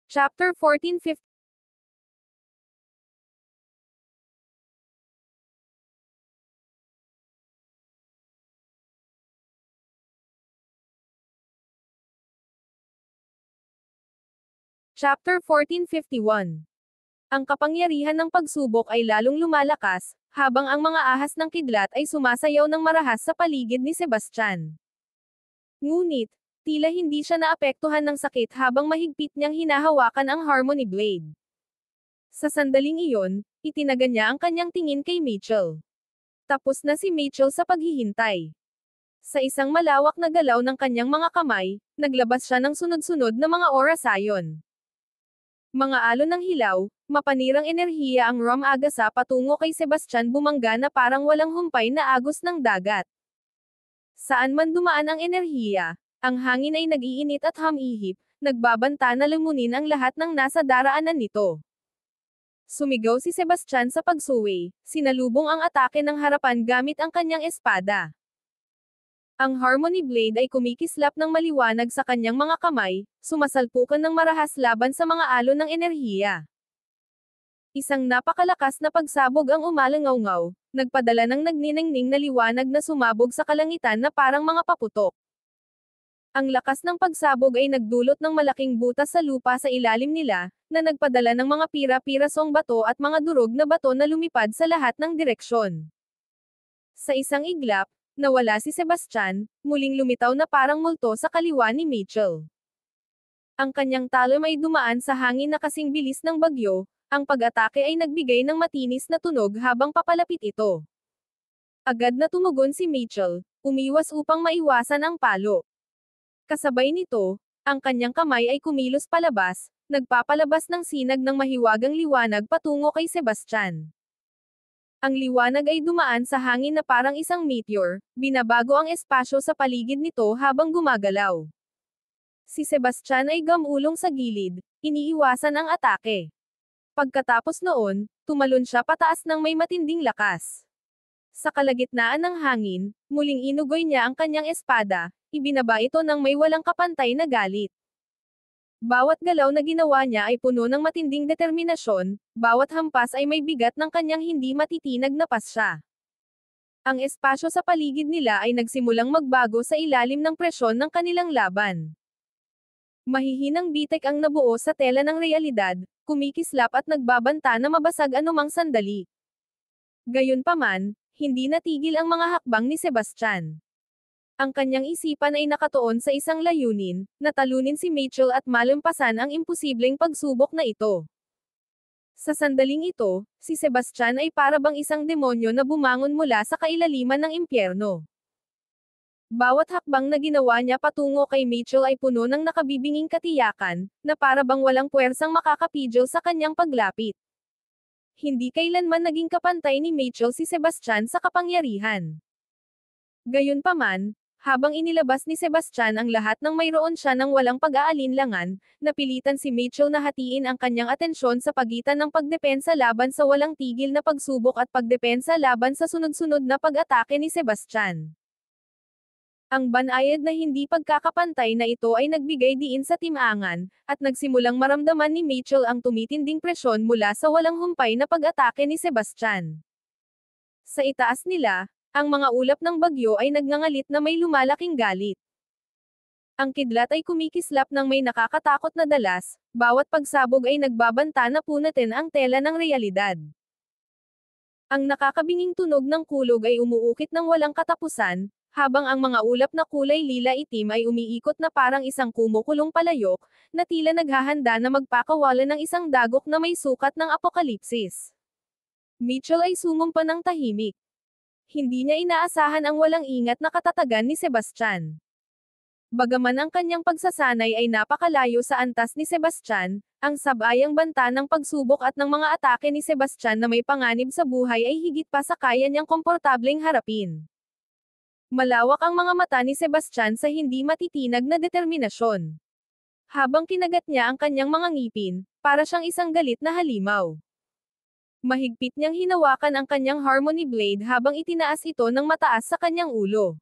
Chapter 14-15. Chapter 1451. Ang kapangyarihan ng pagsubok ay lalong lumalakas, habang ang mga ahas ng kidlat ay sumasayaw ng marahas sa paligid ni Sebastian. Ngunit, tila hindi siya naapektuhan ng sakit habang mahigpit niyang hinahawakan ang Harmony Blade. Sa sandaling iyon, itinaga niya ang kanyang tingin kay Mitchell. Tapos na si Mitchell sa paghihintay. Sa isang malawak na galaw ng kanyang mga kamay, naglabas siya ng sunod-sunod na mga orasayon. Mga alon ng hilaw, mapanirang enerhiya ang Rom Agasa patungo kay Sebastian bumangga na parang walang humpay na agos ng dagat. Saan man dumaan ang enerhiya, ang hangin ay nag-iinit at hamihip, nagbabanta na lumunin ang lahat ng nasa daraanan nito. Sumigaw si Sebastian sa pagsuwi, sinalubong ang atake ng harapan gamit ang kanyang espada. Ang Harmony Blade ay kumikislap ng maliwanag sa kanyang mga kamay, sumasalpukan ng marahas laban sa mga alon ng enerhiya. Isang napakalakas na pagsabog ang umalangaw-ngaw, nagpadala ng nagniningning na liwanag na sumabog sa kalangitan na parang mga paputok. Ang lakas ng pagsabog ay nagdulot ng malaking butas sa lupa sa ilalim nila, na nagpadala ng mga pira-pirasong bato at mga durog na bato na lumipad sa lahat ng direksyon. Sa isang iglap, nawala si Sebastian, muling lumitaw na parang multo sa kaliwa ni Mitchell. Ang kanyang talon ay dumaan sa hangin na kasing bilis ng bagyo, ang pag-atake ay nagbigay ng matinis na tunog habang papalapit ito. Agad na tumugon si Mitchell, umiwas upang maiwasan ang palo. Kasabay nito, ang kanyang kamay ay kumilos palabas, nagpapalabas ng sinag ng mahiwagang liwanag patungo kay Sebastian. Ang liwanag ay dumaan sa hangin na parang isang meteor, binabago ang espasyo sa paligid nito habang gumagalaw. Si Sebastian ay gamulong sa gilid, iniiwasan ang atake. Pagkatapos noon, tumalon siya pataas ng may matinding lakas. Sa kalagitnaan ng hangin, muling inugoy niya ang kanyang espada, ibinaba ito ng may walang kapantay na galit. Bawat galaw na ginawa niya ay puno ng matinding determinasyon, bawat hampas ay may bigat ng kanyang hindi matitinag na pasya. Ang espasyo sa paligid nila ay nagsimulang magbago sa ilalim ng presyon ng kanilang laban. Mahihinang bitek ang nabuo sa tela ng realidad, kumikislap at nagbabanta na mabasag anumang sandali. Gayunpaman, hindi natigil ang mga hakbang ni Sebastian. Ang kanyang isipan ay nakatuon sa isang layunin, na talunin si Mitchell at malampasan ang imposibleng pagsubok na ito. Sa sandaling ito, si Sebastian ay parabang isang demonyo na bumangon mula sa kailaliman ng impyerno. Bawat hakbang na ginawa niya patungo kay Mitchell ay puno ng nakabibinging katiyakan, na parabang walang puwersang makakapigil sa kanyang paglapit. Hindi kailanman naging kapantay ni Mitchell si Sebastian sa kapangyarihan. Gayunpaman, habang inilabas ni Sebastian ang lahat ng mayroon siya ng walang pag-aalinlangan, napilitan si Mitchell na hatiin ang kanyang atensyon sa pagitan ng pagdepensa laban sa walang tigil na pagsubok at pagdepensa laban sa sunod-sunod na pag-atake ni Sebastian. Ang banayad na hindi pagkakapantay na ito ay nagbigay diin sa timangan, at nagsimulang maramdaman ni Mitchell ang tumitinding presyon mula sa walang humpay na pag-atake ni Sebastian. Sa itaas nila, ang mga ulap ng bagyo ay nagngangalit na may lumalaking galit. Ang kidlat ay kumikislap ng may nakakatakot na dalas, bawat pagsabog ay nagbabanta na punatin ang tela ng realidad. Ang nakakabinging tunog ng kulog ay umuukit ng walang katapusan, habang ang mga ulap na kulay lila-itim ay umiikot na parang isang kumukulong palayok, na tila naghahanda na magpakawala ng isang dagok na may sukat ng apokalipsis. Mitchell ay sumumpa ng tahimik. Hindi niya inaasahan ang walang ingat na katatagan ni Sebastian. Bagaman ang kanyang pagsasanay ay napakalayo sa antas ni Sebastian, ang sabayang banta ng pagsubok at ng mga atake ni Sebastian na may panganib sa buhay ay higit pa sa kaya niyang komportableng harapin. Malawak ang mga mata ni Sebastian sa hindi matitinag na determinasyon. Habang kinagat niya ang kanyang mga ngipin, para siyang isang galit na halimaw. Mahigpit niyang hinawakan ang kanyang Harmony Blade habang itinaas ito ng mataas sa kanyang ulo.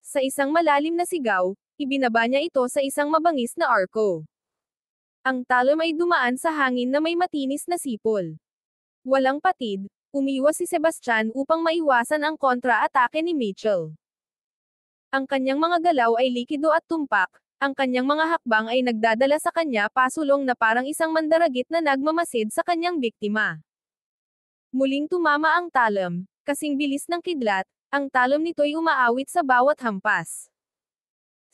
Sa isang malalim na sigaw, ibinaba niya ito sa isang mabangis na arko. Ang talom ay dumaan sa hangin na may matinis na sipol. Walang patid, umiwas si Sebastian upang maiwasan ang kontra-atake ni Mitchell. Ang kanyang mga galaw ay likido at tumpak, ang kanyang mga hakbang ay nagdadala sa kanya pasulong na parang isang mandaragit na nagmamasid sa kanyang biktima. Muling tumama ang talom, kasing bilis ng kidlat, ang talom nito'y umaawit sa bawat hampas.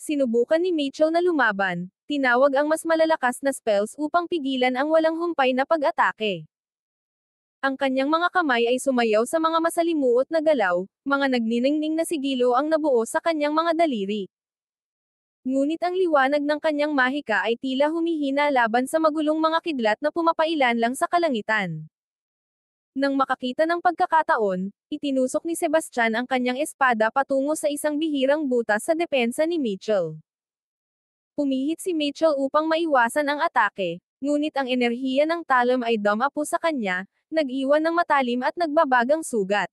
Sinubukan ni Mitchell na lumaban, tinawag ang mas malalakas na spells upang pigilan ang walang humpay na pag-atake. Ang kanyang mga kamay ay sumayaw sa mga masalimuot na galaw, mga nagniningning na sigilo ang nabuo sa kanyang mga daliri. Ngunit ang liwanag ng kanyang mahika ay tila humihina laban sa magulong mga kidlat na pumapailan lang sa kalangitan. Nang makakita ng pagkakataon, itinusok ni Sebastian ang kanyang espada patungo sa isang bihirang butas sa depensa ni Mitchell. Pumihit si Mitchell upang maiwasan ang atake, ngunit ang enerhiya ng talom ay dumapo sa kanya, nag-iwan ng matalim at nagbabagang sugat.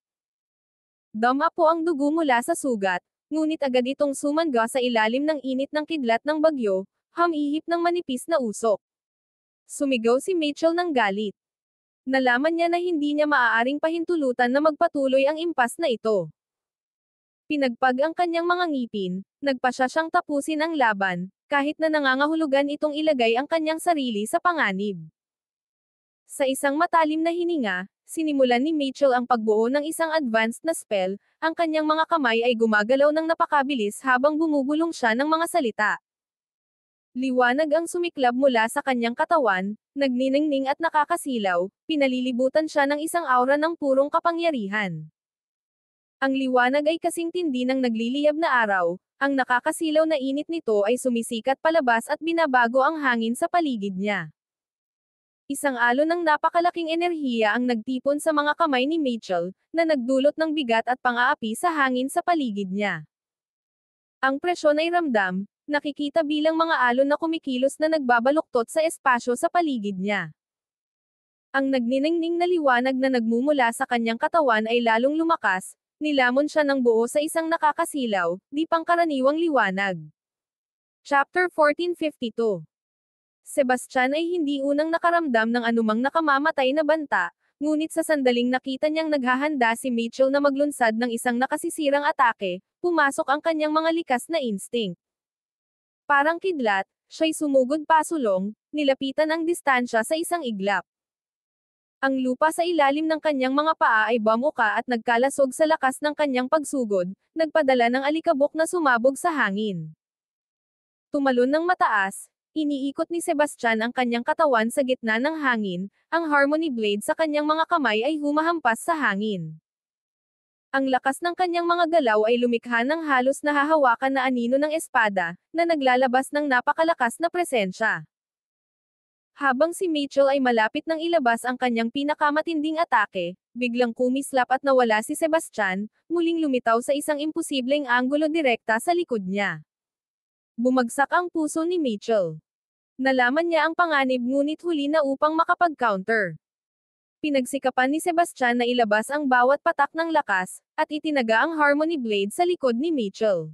Dumapo ang dugo mula sa sugat, ngunit agad itong sumangga sa ilalim ng init ng kidlat ng bagyo, humihip ng manipis na usok. Sumigaw si Mitchell ng galit. Nalaman niya na hindi niya maaaring pahintulutan na magpatuloy ang impas na ito. Pinagpag ang kanyang mga ngipin, nagpasya siyang tapusin ang laban, kahit na nangangahulugan itong ilagay ang kanyang sarili sa panganib. Sa isang matalim na hininga, sinimulan ni Mitchell ang pagbuo ng isang advanced na spell, ang kanyang mga kamay ay gumagalaw ng napakabilis habang bumubulong siya ng mga salita. Liwanag ang sumiklab mula sa kanyang katawan, nagniningning at nakakasilaw, pinalilibutan siya ng isang aura ng purong kapangyarihan. Ang liwanag ay kasing tindi ng nagliliyab na araw, ang nakakasilaw na init nito ay sumisikat palabas at binabago ang hangin sa paligid niya. Isang alon ng napakalaking enerhiya ang nagtipon sa mga kamay ni Mitchell, na nagdulot ng bigat at pang-aapi sa hangin sa paligid niya. Ang presyon ay ramdam, nakikita bilang mga alon na kumikilos na nagbabaluktot sa espasyo sa paligid niya. Ang nagniningning na liwanag na nagmumula sa kanyang katawan ay lalong lumakas, nilamon siya ng buo sa isang nakakasilaw, di pangkaraniwang liwanag. Chapter 1452. Sebastian ay hindi unang nakaramdam ng anumang nakamamatay na banta, ngunit sa sandaling nakita niyang naghahanda si Mitchell na maglunsad ng isang nakasisirang atake, pumasok ang kanyang mga likas na instinct. Parang kidlat, siya'y sumugod pasulong, nilapitan ang distansya sa isang iglap. Ang lupa sa ilalim ng kanyang mga paa ay bumuka at nagkalasog sa lakas ng kanyang pagsugod, nagpadala ng alikabok na sumabog sa hangin. Tumalon ng mataas, iniikot ni Sebastian ang kanyang katawan sa gitna ng hangin, ang harmony blade sa kanyang mga kamay ay humahampas sa hangin. Ang lakas ng kanyang mga galaw ay lumikha ng halos nahahawakan na anino ng espada, na naglalabas ng napakalakas na presensya. Habang si Mitchell ay malapit nang ilabas ang kanyang pinakamatinding atake, biglang kumislap at nawala si Sebastian, muling lumitaw sa isang imposibleng anggulo direkta sa likod niya. Bumagsak ang puso ni Mitchell. Nalaman niya ang panganib ngunit huli na upang makapag-counter. Pinagsikapan ni Sebastian na ilabas ang bawat patak ng lakas, at itinaga ang harmony blade sa likod ni Mitchell.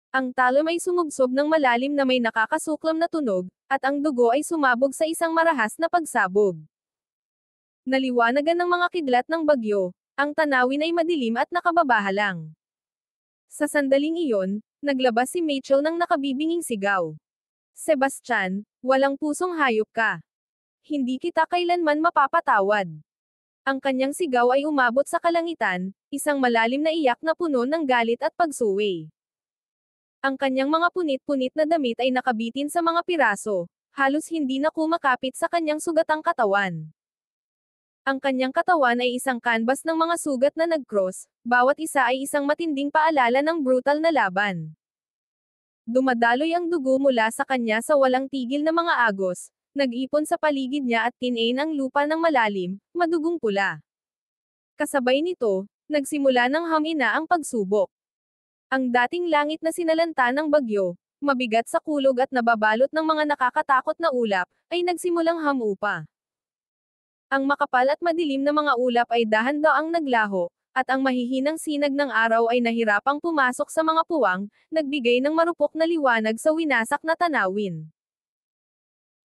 Ang talom ay sumubsob ng malalim na may nakakasuklam na tunog, at ang dugo ay sumabog sa isang marahas na pagsabog. Naliwanagan ng mga kidlat ng bagyo, ang tanawin ay madilim at nakababahalang. Sa sandaling iyon, naglabas si Mitchell ng nakabibinging sigaw. Sebastian, walang pusong hayop ka. Hindi kita kailanman mapapatawad. Ang kanyang sigaw ay umabot sa kalangitan, isang malalim na iyak na puno ng galit at pagsuwi. Ang kanyang mga punit-punit na damit ay nakabitin sa mga piraso, halos hindi na kumakapit sa kanyang sugatang katawan. Ang kanyang katawan ay isang canvas ng mga sugat na nag-cross, bawat isa ay isang matinding paalala ng brutal na laban. Dumadaloy ang dugo mula sa kanya sa walang tigil na mga agos, nag-ipon sa paligid niya at tinain ang lupa ng malalim, madugong pula. Kasabay nito, nagsimula ng hamina ang pagsubok. Ang dating langit na sinalanta ng bagyo, mabigat sa kulog at nababalot ng mga nakakatakot na ulap, ay nagsimulang hamupa. Ang makapal at madilim na mga ulap ay dahan-daang naglaho, at ang mahihinang sinag ng araw ay nahirapang pumasok sa mga puwang, nagbigay ng marupok na liwanag sa winasak na tanawin.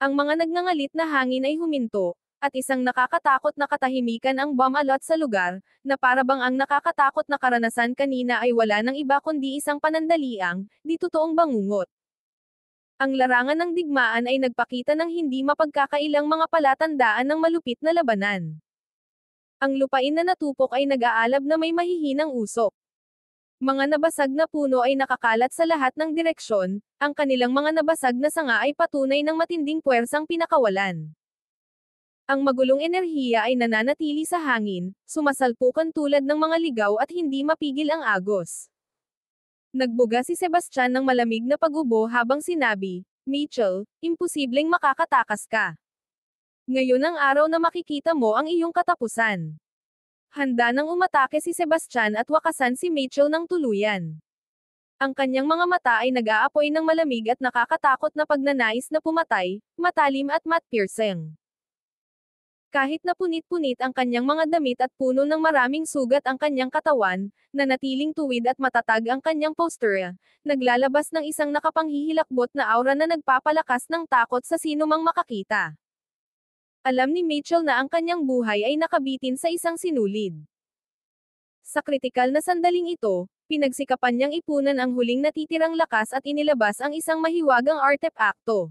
Ang mga nagngangalit na hangin ay huminto, at isang nakakatakot na katahimikan ang bumalot sa lugar, na parabang ang nakakatakot na karanasan kanina ay wala ng iba kundi isang panandaliang, di totoong bangungot. Ang larangan ng digmaan ay nagpakita ng hindi mapagkakailang mga palatandaan ng malupit na labanan. Ang lupain na natupok ay nag-aalab na may mahihinang usok. Mga nabasag na puno ay nakakalat sa lahat ng direksyon, ang kanilang mga nabasag na sanga ay patunay ng matinding puwersang pinakawalan. Ang magulong enerhiya ay nananatili sa hangin, sumasalpukan tulad ng mga ligaw at hindi mapigil ang agos. Nagbuga si Sebastian ng malamig na pag-ubo habang sinabi, "Mitchell, imposibleng makakatakas ka. Ngayon ang araw na makikita mo ang iyong katapusan." Handa nang umatake si Sebastian at wakasan si Mitchell ng tuluyan. Ang kanyang mga mata ay nag-aapoy ng malamig at nakakatakot na pagnanais na pumatay, matalim at mat-piercing. Kahit na punit-punit ang kanyang mga damit at puno ng maraming sugat ang kanyang katawan, nanatiling tuwid at matatag ang kanyang postura, naglalabas ng isang nakapanghihilakbot na aura na nagpapalakas ng takot sa sinumang makakita. Alam ni Mitchell na ang kanyang buhay ay nakabitin sa isang sinulid. Sa kritikal na sandaling ito, pinagsikapan niyang ipunan ang huling natitirang lakas at inilabas ang isang mahiwagang artepakto.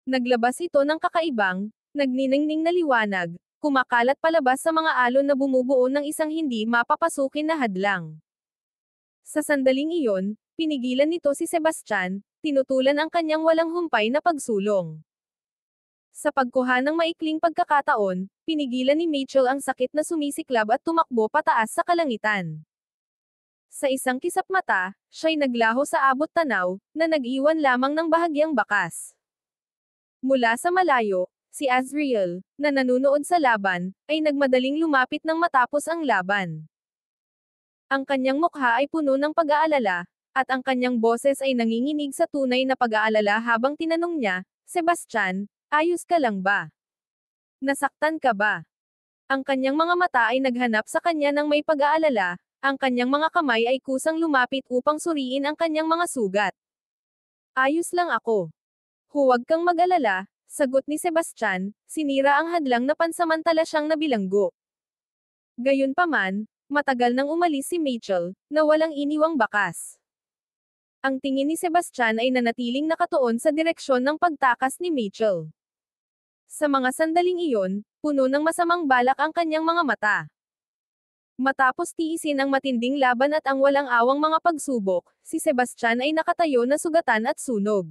Naglabas ito ng kakaibang, nagniningning na liwanag, kumakalat palabas sa mga alon na bumubuo ng isang hindi mapapasukin na hadlang. Sa sandaling iyon, pinigilan nito si Sebastian, tinutulan ang kanyang walang humpay na pagsulong. Sa pagkuha ng maikling pagkakataon, pinigilan ni Mitchell ang sakit na sumisiklab at tumakbo pataas sa kalangitan. Sa isang kisap mata, siya'y naglaho sa abot tanaw, na nag-iwan lamang ng bahagyang bakas. Mula sa malayo, si Azriel, na nanunood sa laban, ay nagmadaling lumapit nang matapos ang laban. Ang kanyang mukha ay puno ng pag-aalala, at ang kanyang boses ay nanginginig sa tunay na pag-aalala habang tinanong niya, "Sebastian, ayos ka lang ba? Nasaktan ka ba?" Ang kanyang mga mata ay naghanap sa kanya ng may pag-aalala, ang kanyang mga kamay ay kusang lumapit upang suriin ang kanyang mga sugat. "Ayos lang ako. Huwag kang mag-alala," sagot ni Sebastian, sinira ang hadlang na pansamantala siyang nabilanggo. Gayunpaman, matagal nang umalis si Mitchell, na walang iniwang bakas. Ang tingin ni Sebastian ay nanatiling nakatuon sa direksyon ng pagtakas ni Mitchell. Sa mga sandaling iyon, puno ng masamang balak ang kanyang mga mata. Matapos tiisin ang matinding laban at ang walang awang mga pagsubok, si Sebastian ay nakatayo na sugatan at sunog.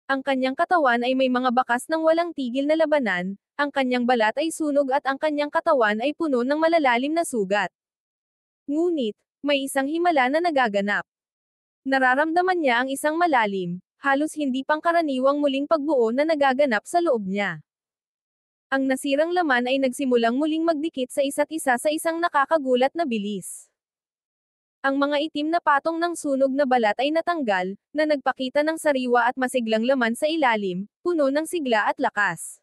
Ang kanyang katawan ay may mga bakas ng walang tigil na labanan, ang kanyang balat ay sunog at ang kanyang katawan ay puno ng malalalim na sugat. Ngunit, may isang himala na nagaganap. Nararamdaman niya ang isang malalim, halos hindi pangkaraniwang muling pagbuo na nagaganap sa loob niya. Ang nasirang laman ay nagsimulang muling magdikit sa isa't isa sa isang nakakagulat na bilis. Ang mga itim na patong ng sunog na balat ay natanggal, na nagpakita ng sariwa at masiglang laman sa ilalim, puno ng sigla at lakas.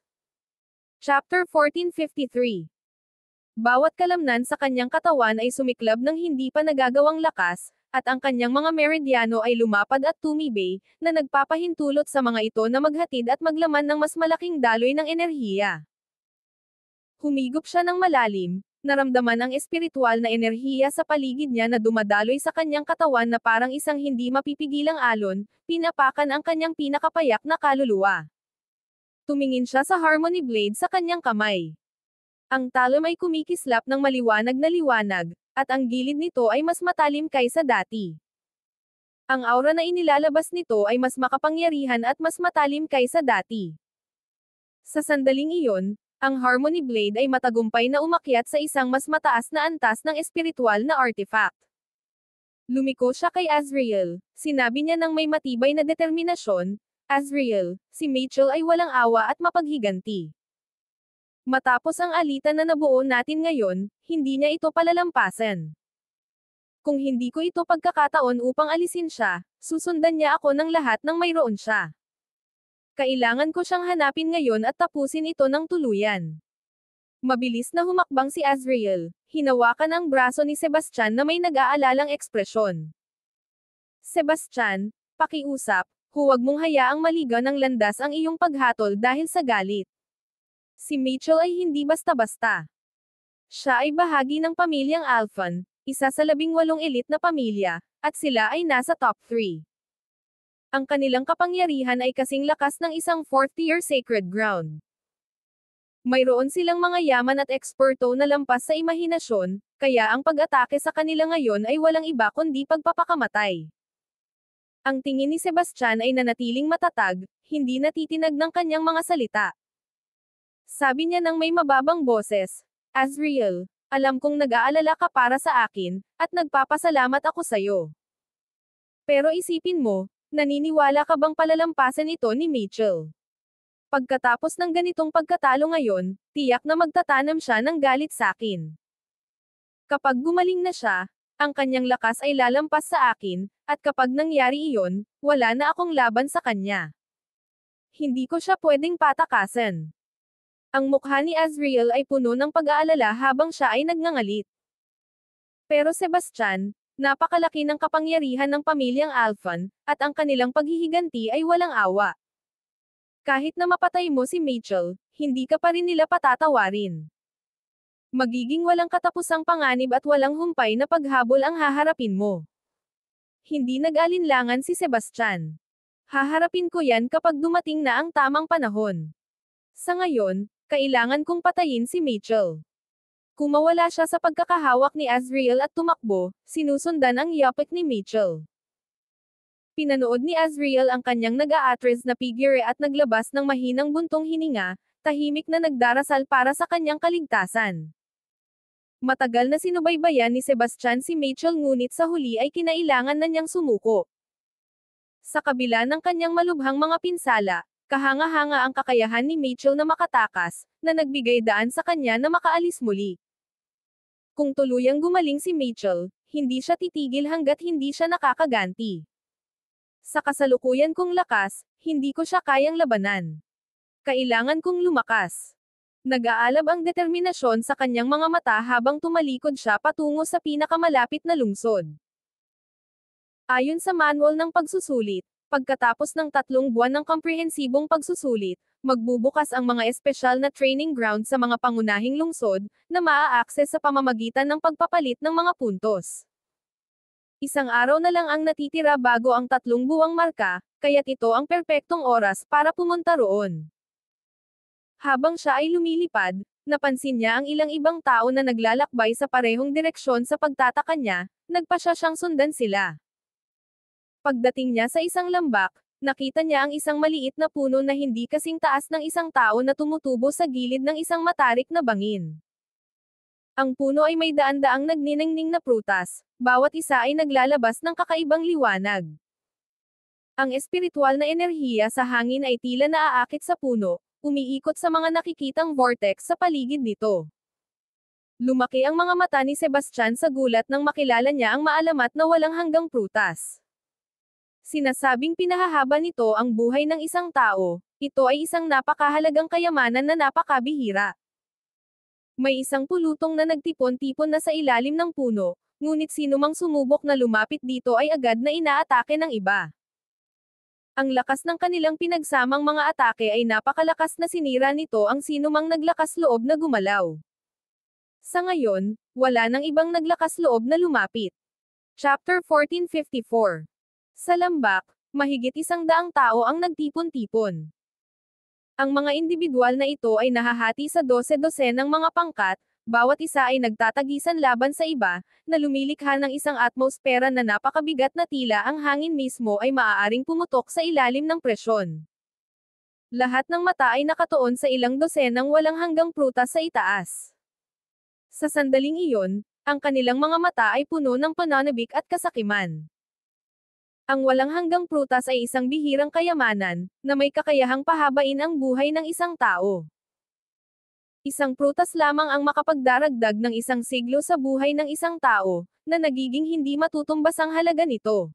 Chapter 1453. Bawat kalamnan sa kanyang katawan ay sumiklab ng hindi pa nagagawang lakas, at ang kanyang mga meridyano ay lumapad at tumibay, na nagpapahintulot sa mga ito na maghatid at maglaman ng mas malaking daloy ng enerhiya. Humigop siya ng malalim, naramdaman ang espiritual na enerhiya sa paligid niya na dumadaloy sa kanyang katawan na parang isang hindi mapipigilang alon, pinapakan ang kanyang pinakapayak na kaluluwa. Tumingin siya sa Harmony Blade sa kanyang kamay. Ang talam ay kumikislap ng maliwanag na liwanag, at ang gilid nito ay mas matalim kaysa dati. Ang aura na inilalabas nito ay mas makapangyarihan at mas matalim kaysa dati. Sa sandaling iyon, ang Harmony Blade ay matagumpay na umakyat sa isang mas mataas na antas ng espiritual na artifact. Lumiko siya kay Azriel, sinabi niya ng may matibay na determinasyon, "Azriel, si Mitchell ay walang awa at mapaghiganti. Matapos ang alitan na nabuo natin ngayon, hindi niya ito palalampasan. Kung hindi ko ito pagkakataon upang alisin siya, susundan niya ako ng lahat ng mayroon siya. Kailangan ko siyang hanapin ngayon at tapusin ito ng tuluyan." Mabilis na humakbang si Azriel, hinawakan ang braso ni Sebastian na may nag-aalalang ekspresyon. "Sebastian, pakiusap, Huwag mong hayaang maligaw ng landas ang iyong paghatol dahil sa galit. Si Mitchell ay hindi basta-basta. Siya ay bahagi ng pamilyang Alphon, isa sa 18 elite na pamilya, at sila ay nasa top 3. Ang kanilang kapangyarihan ay kasing lakas ng isang 4th-tier sacred ground. Mayroon silang mga yaman at eksperto na lampas sa imahinasyon, kaya ang pag-atake sa kanila ngayon ay walang iba kundi pagpapakamatay. Ang tingin ni Sebastian ay nanatiling matatag, hindi natitinag ng kanyang mga salita. Sabi niya ng may mababang boses, Azriel, alam kong nag-aalala ka para sa akin, at nagpapasalamat ako sa'yo. Pero isipin mo, naniniwala ka bang palalampasan ito ni Mitchell? Pagkatapos ng ganitong pagkatalo ngayon, tiyak na magtatanam siya ng galit sa akin. Kapag gumaling na siya, ang kanyang lakas ay lalampas sa akin, at kapag nangyari iyon, wala na akong laban sa kanya. Hindi ko siya pwedeng patakasan. Ang mukha ni Azriel ay puno ng pag-aalala habang siya ay nagngangalit. Pero Sebastian, napakalaki ng kapangyarihan ng pamilyang Alphon, at ang kanilang paghihiganti ay walang awa. Kahit na mapatay mo si Mitchell, hindi ka pa rin nila patatawarin. Magiging walang katapusang panganib at walang humpay na paghabol ang haharapin mo. Hindi nag-alinlangan si Sebastian. Haharapin ko yan kapag dumating na ang tamang panahon. Sa ngayon, kailangan kong patayin si Mitchell. Kung mawala siya sa pagkakahawak ni Azriel at tumakbo, sinusundan ang yapik ni Mitchell. Pinanood ni Azriel ang kanyang nag-aatres na figure at naglabas ng mahinang buntong hininga, tahimik na nagdarasal para sa kanyang kaligtasan. Matagal na sinubaybayan ni Sebastian si Mitchell ngunit sa huli ay kinailangan na niyang sumuko. Sa kabila ng kanyang malubhang mga pinsala, kahanga-hanga ang kakayahan ni Mitchell na makatakas, na nagbigay daan sa kanya na makaalis muli. Kung tuluyang gumaling si Mitchell, hindi siya titigil hanggat hindi siya nakakaganti. Sa kasalukuyan kong lakas, hindi ko siya kayang labanan. Kailangan kong lumakas. Nag-aalab ang determinasyon sa kanyang mga mata habang tumalikod siya patungo sa pinakamalapit na lungsod. Ayon sa manual ng pagsusulit, pagkatapos ng 3 buwan ng komprehensibong pagsusulit, magbubukas ang mga espesyal na training ground sa mga pangunahing lungsod, na maa-access sa pamamagitan ng pagpapalit ng mga puntos. Isang araw na lang ang natitira bago ang 3 buwang marka, kaya't ito ang perpektong oras para pumunta roon. Habang siya ay lumilipad, napansin niya ang ilang ibang tao na naglalakbay sa parehong direksyon sa pagtataka niya, nagpasya siyang sundan sila. Pagdating niya sa isang lambak, nakita niya ang isang maliit na puno na hindi kasing taas ng isang tao na tumutubo sa gilid ng isang matarik na bangin. Ang puno ay may daan-daang nagniningning na prutas, bawat isa ay naglalabas ng kakaibang liwanag. Ang espiritual na enerhiya sa hangin ay tila naaakit sa puno, umiikot sa mga nakikitang vortex sa paligid nito. Lumaki ang mga mata ni Sebastian sa gulat nang makilala niya ang maalamat na walang hanggang prutas. Sinasabing pinahahaba nito ang buhay ng isang tao, ito ay isang napakahalagang kayamanan na napakabihira. May isang pulutong na nagtipon-tipon na sa ilalim ng puno, ngunit sinumang sumubok na lumapit dito ay agad na inaatake ng iba. Ang lakas ng kanilang pinagsamang mga atake ay napakalakas na sinira nito ang sinumang naglakas loob na gumalaw. Sa ngayon, wala nang ibang naglakas loob na lumapit. Chapter 1454. Sa lambak, mahigit 100 tao ang nagtipon-tipon. Ang mga individual na ito ay nahahati sa 12-12 ng mga pangkat, bawat isa ay nagtatagisan laban sa iba, na lumilikha ng isang atmosfera na napakabigat na tila ang hangin mismo ay maaaring pumutok sa ilalim ng presyon. Lahat ng mata ay nakatuon sa ilang dosenang walang hanggang prutas sa itaas. Sa sandaling iyon, ang kanilang mga mata ay puno ng pananabik at kasakiman. Ang walang hanggang prutas ay isang bihirang kayamanan, na may kakayahang pahabain ang buhay ng isang tao. Isang prutas lamang ang makapagdaragdag ng isang siglo sa buhay ng isang tao, na nagiging hindi matutumbas ang halaga nito.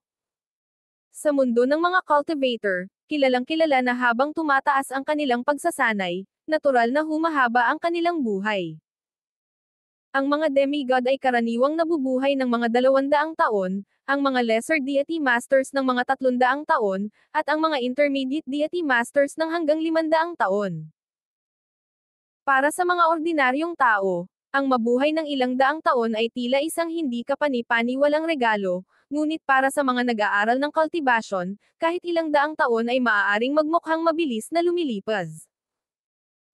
Sa mundo ng mga cultivator, kilalang-kilala na habang tumataas ang kanilang pagsasanay, natural na humahaba ang kanilang buhay. Ang mga demigod ay karaniwang nabubuhay ng mga 200 taon, ang mga lesser deity masters ng mga 300 taon, at ang mga intermediate deity masters ng hanggang 500 taon. Para sa mga ordinaryong tao, ang mabuhay ng ilang daang taon ay tila isang hindi kapani-paniwalang regalo, ngunit para sa mga nag-aaral ng cultivation, kahit ilang daang taon ay maaaring magmukhang mabilis na lumilipas.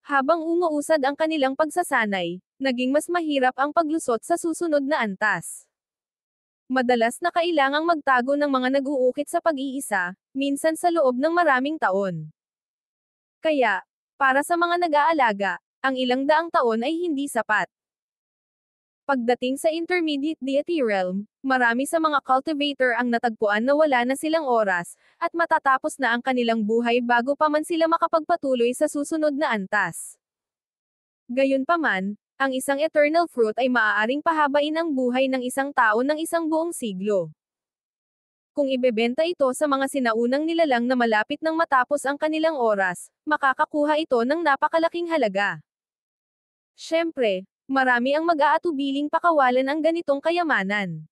Habang umuusad ang kanilang pagsasanay, naging mas mahirap ang paglusot sa susunod na antas. Madalas na kailangang magtago ng mga nag-uukit sa pag-iisa, minsan sa loob ng maraming taon. Kaya, para sa mga nag-aalaga, ang ilang daang taon ay hindi sapat. Pagdating sa intermediate deity realm, marami sa mga cultivator ang natagpuan na wala na silang oras, at matatapos na ang kanilang buhay bago pa man sila makapagpatuloy sa susunod na antas. Gayunpaman, ang isang eternal fruit ay maaaring pahabain ang buhay ng isang tao ng isang buong siglo. Kung ibebenta ito sa mga sinaunang nilalang na malapit nang matapos ang kanilang oras, makakakuha ito ng napakalaking halaga. Siyempre, marami ang mag-aatubiling pakawalan ang ganitong kayamanan.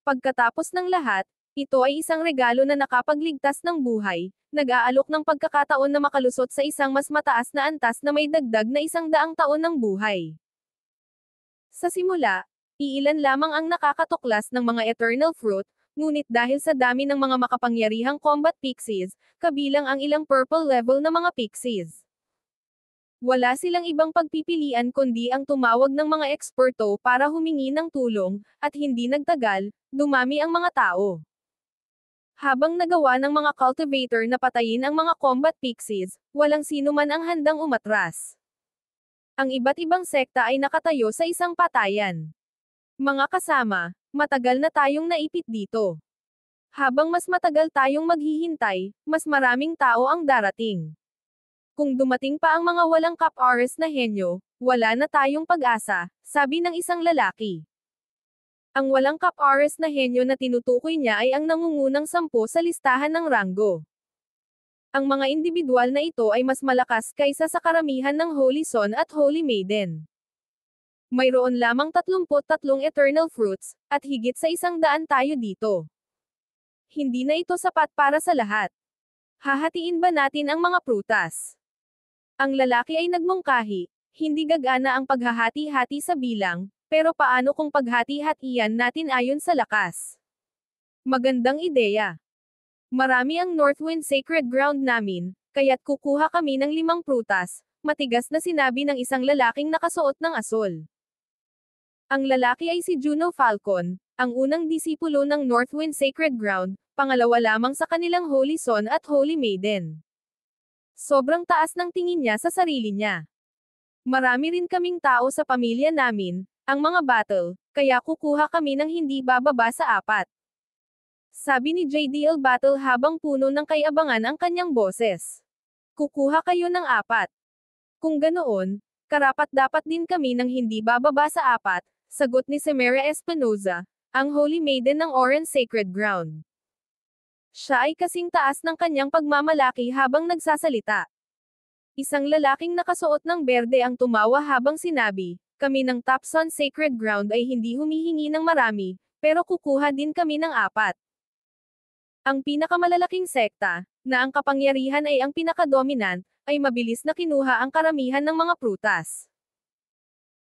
Pagkatapos ng lahat, ito ay isang regalo na nakapagligtas ng buhay, nag-aalok ng pagkakataon na makalusot sa isang mas mataas na antas na may dagdag na 100 taon ng buhay. Sa simula, iilan lamang ang nakakatuklas ng mga eternal fruit, ngunit dahil sa dami ng mga makapangyarihang combat pixies, kabilang ang ilang purple level na mga pixies. Wala silang ibang pagpipilian kundi ang tumawag ng mga eksperto para humingi ng tulong, at hindi nagtagal, dumami ang mga tao. Habang nagawa ng mga cultivator na patayin ang mga combat pixies, walang sino man ang handang umatras. Ang iba't ibang sekta ay nakatayo sa isang patayan. Mga kasama, matagal na tayong naipit dito. Habang mas matagal tayong maghihintay, mas maraming tao ang darating. Kung dumating pa ang mga walang cap-oras na henyo, wala na tayong pag-asa, sabi ng isang lalaki. Ang walang cap-oras na henyo na tinutukoy niya ay ang nangungunang 10 sa listahan ng ranggo. Ang mga individual na ito ay mas malakas kaysa sa karamihan ng Holy Son at Holy Maiden. Mayroon lamang 33 eternal fruits, at higit sa 100 tayo dito. Hindi na ito sapat para sa lahat. Hahatiin ba natin ang mga prutas? Ang lalaki ay nagmungkahi, hindi gagana ang paghahati-hati sa bilang, pero paano kung paghati-hatian natin ayon sa lakas? Magandang ideya. Marami ang Northwind Sacred Ground namin, kaya't kukuha kami ng 5 prutas, matigas na sinabi ng isang lalaking nakasuot ng asol. Ang lalaki ay si Juno Falcon, ang unang disipulo ng Northwind Sacred Ground, pangalawa lamang sa kanilang Holy Son at Holy Maiden. Sobrang taas ng tingin niya sa sarili niya. Marami rin kaming tao sa pamilya namin, ang mga battle, kaya kukuha kami ng hindi bababa sa 4. Sabi ni JDL Battle habang puno ng kayabangan ang kanyang boses. Kukuha kayo ng 4. Kung ganoon, karapat-dapat din kami ng hindi bababa sa 4, sagot ni Semera Espinoza, ang Holy Maiden ng Orange Sacred Ground. Siya ay kasing taas ng kanyang pagmamalaki habang nagsasalita. Isang lalaking nakasuot ng berde ang tumawa habang sinabi, kami ng Tapson Sacred Ground ay hindi humihingi ng marami, pero kukuha din kami ng 4. Ang pinakamalalaking sekta, na ang kapangyarihan ay ang pinakadominant, ay mabilis na kinuha ang karamihan ng mga prutas.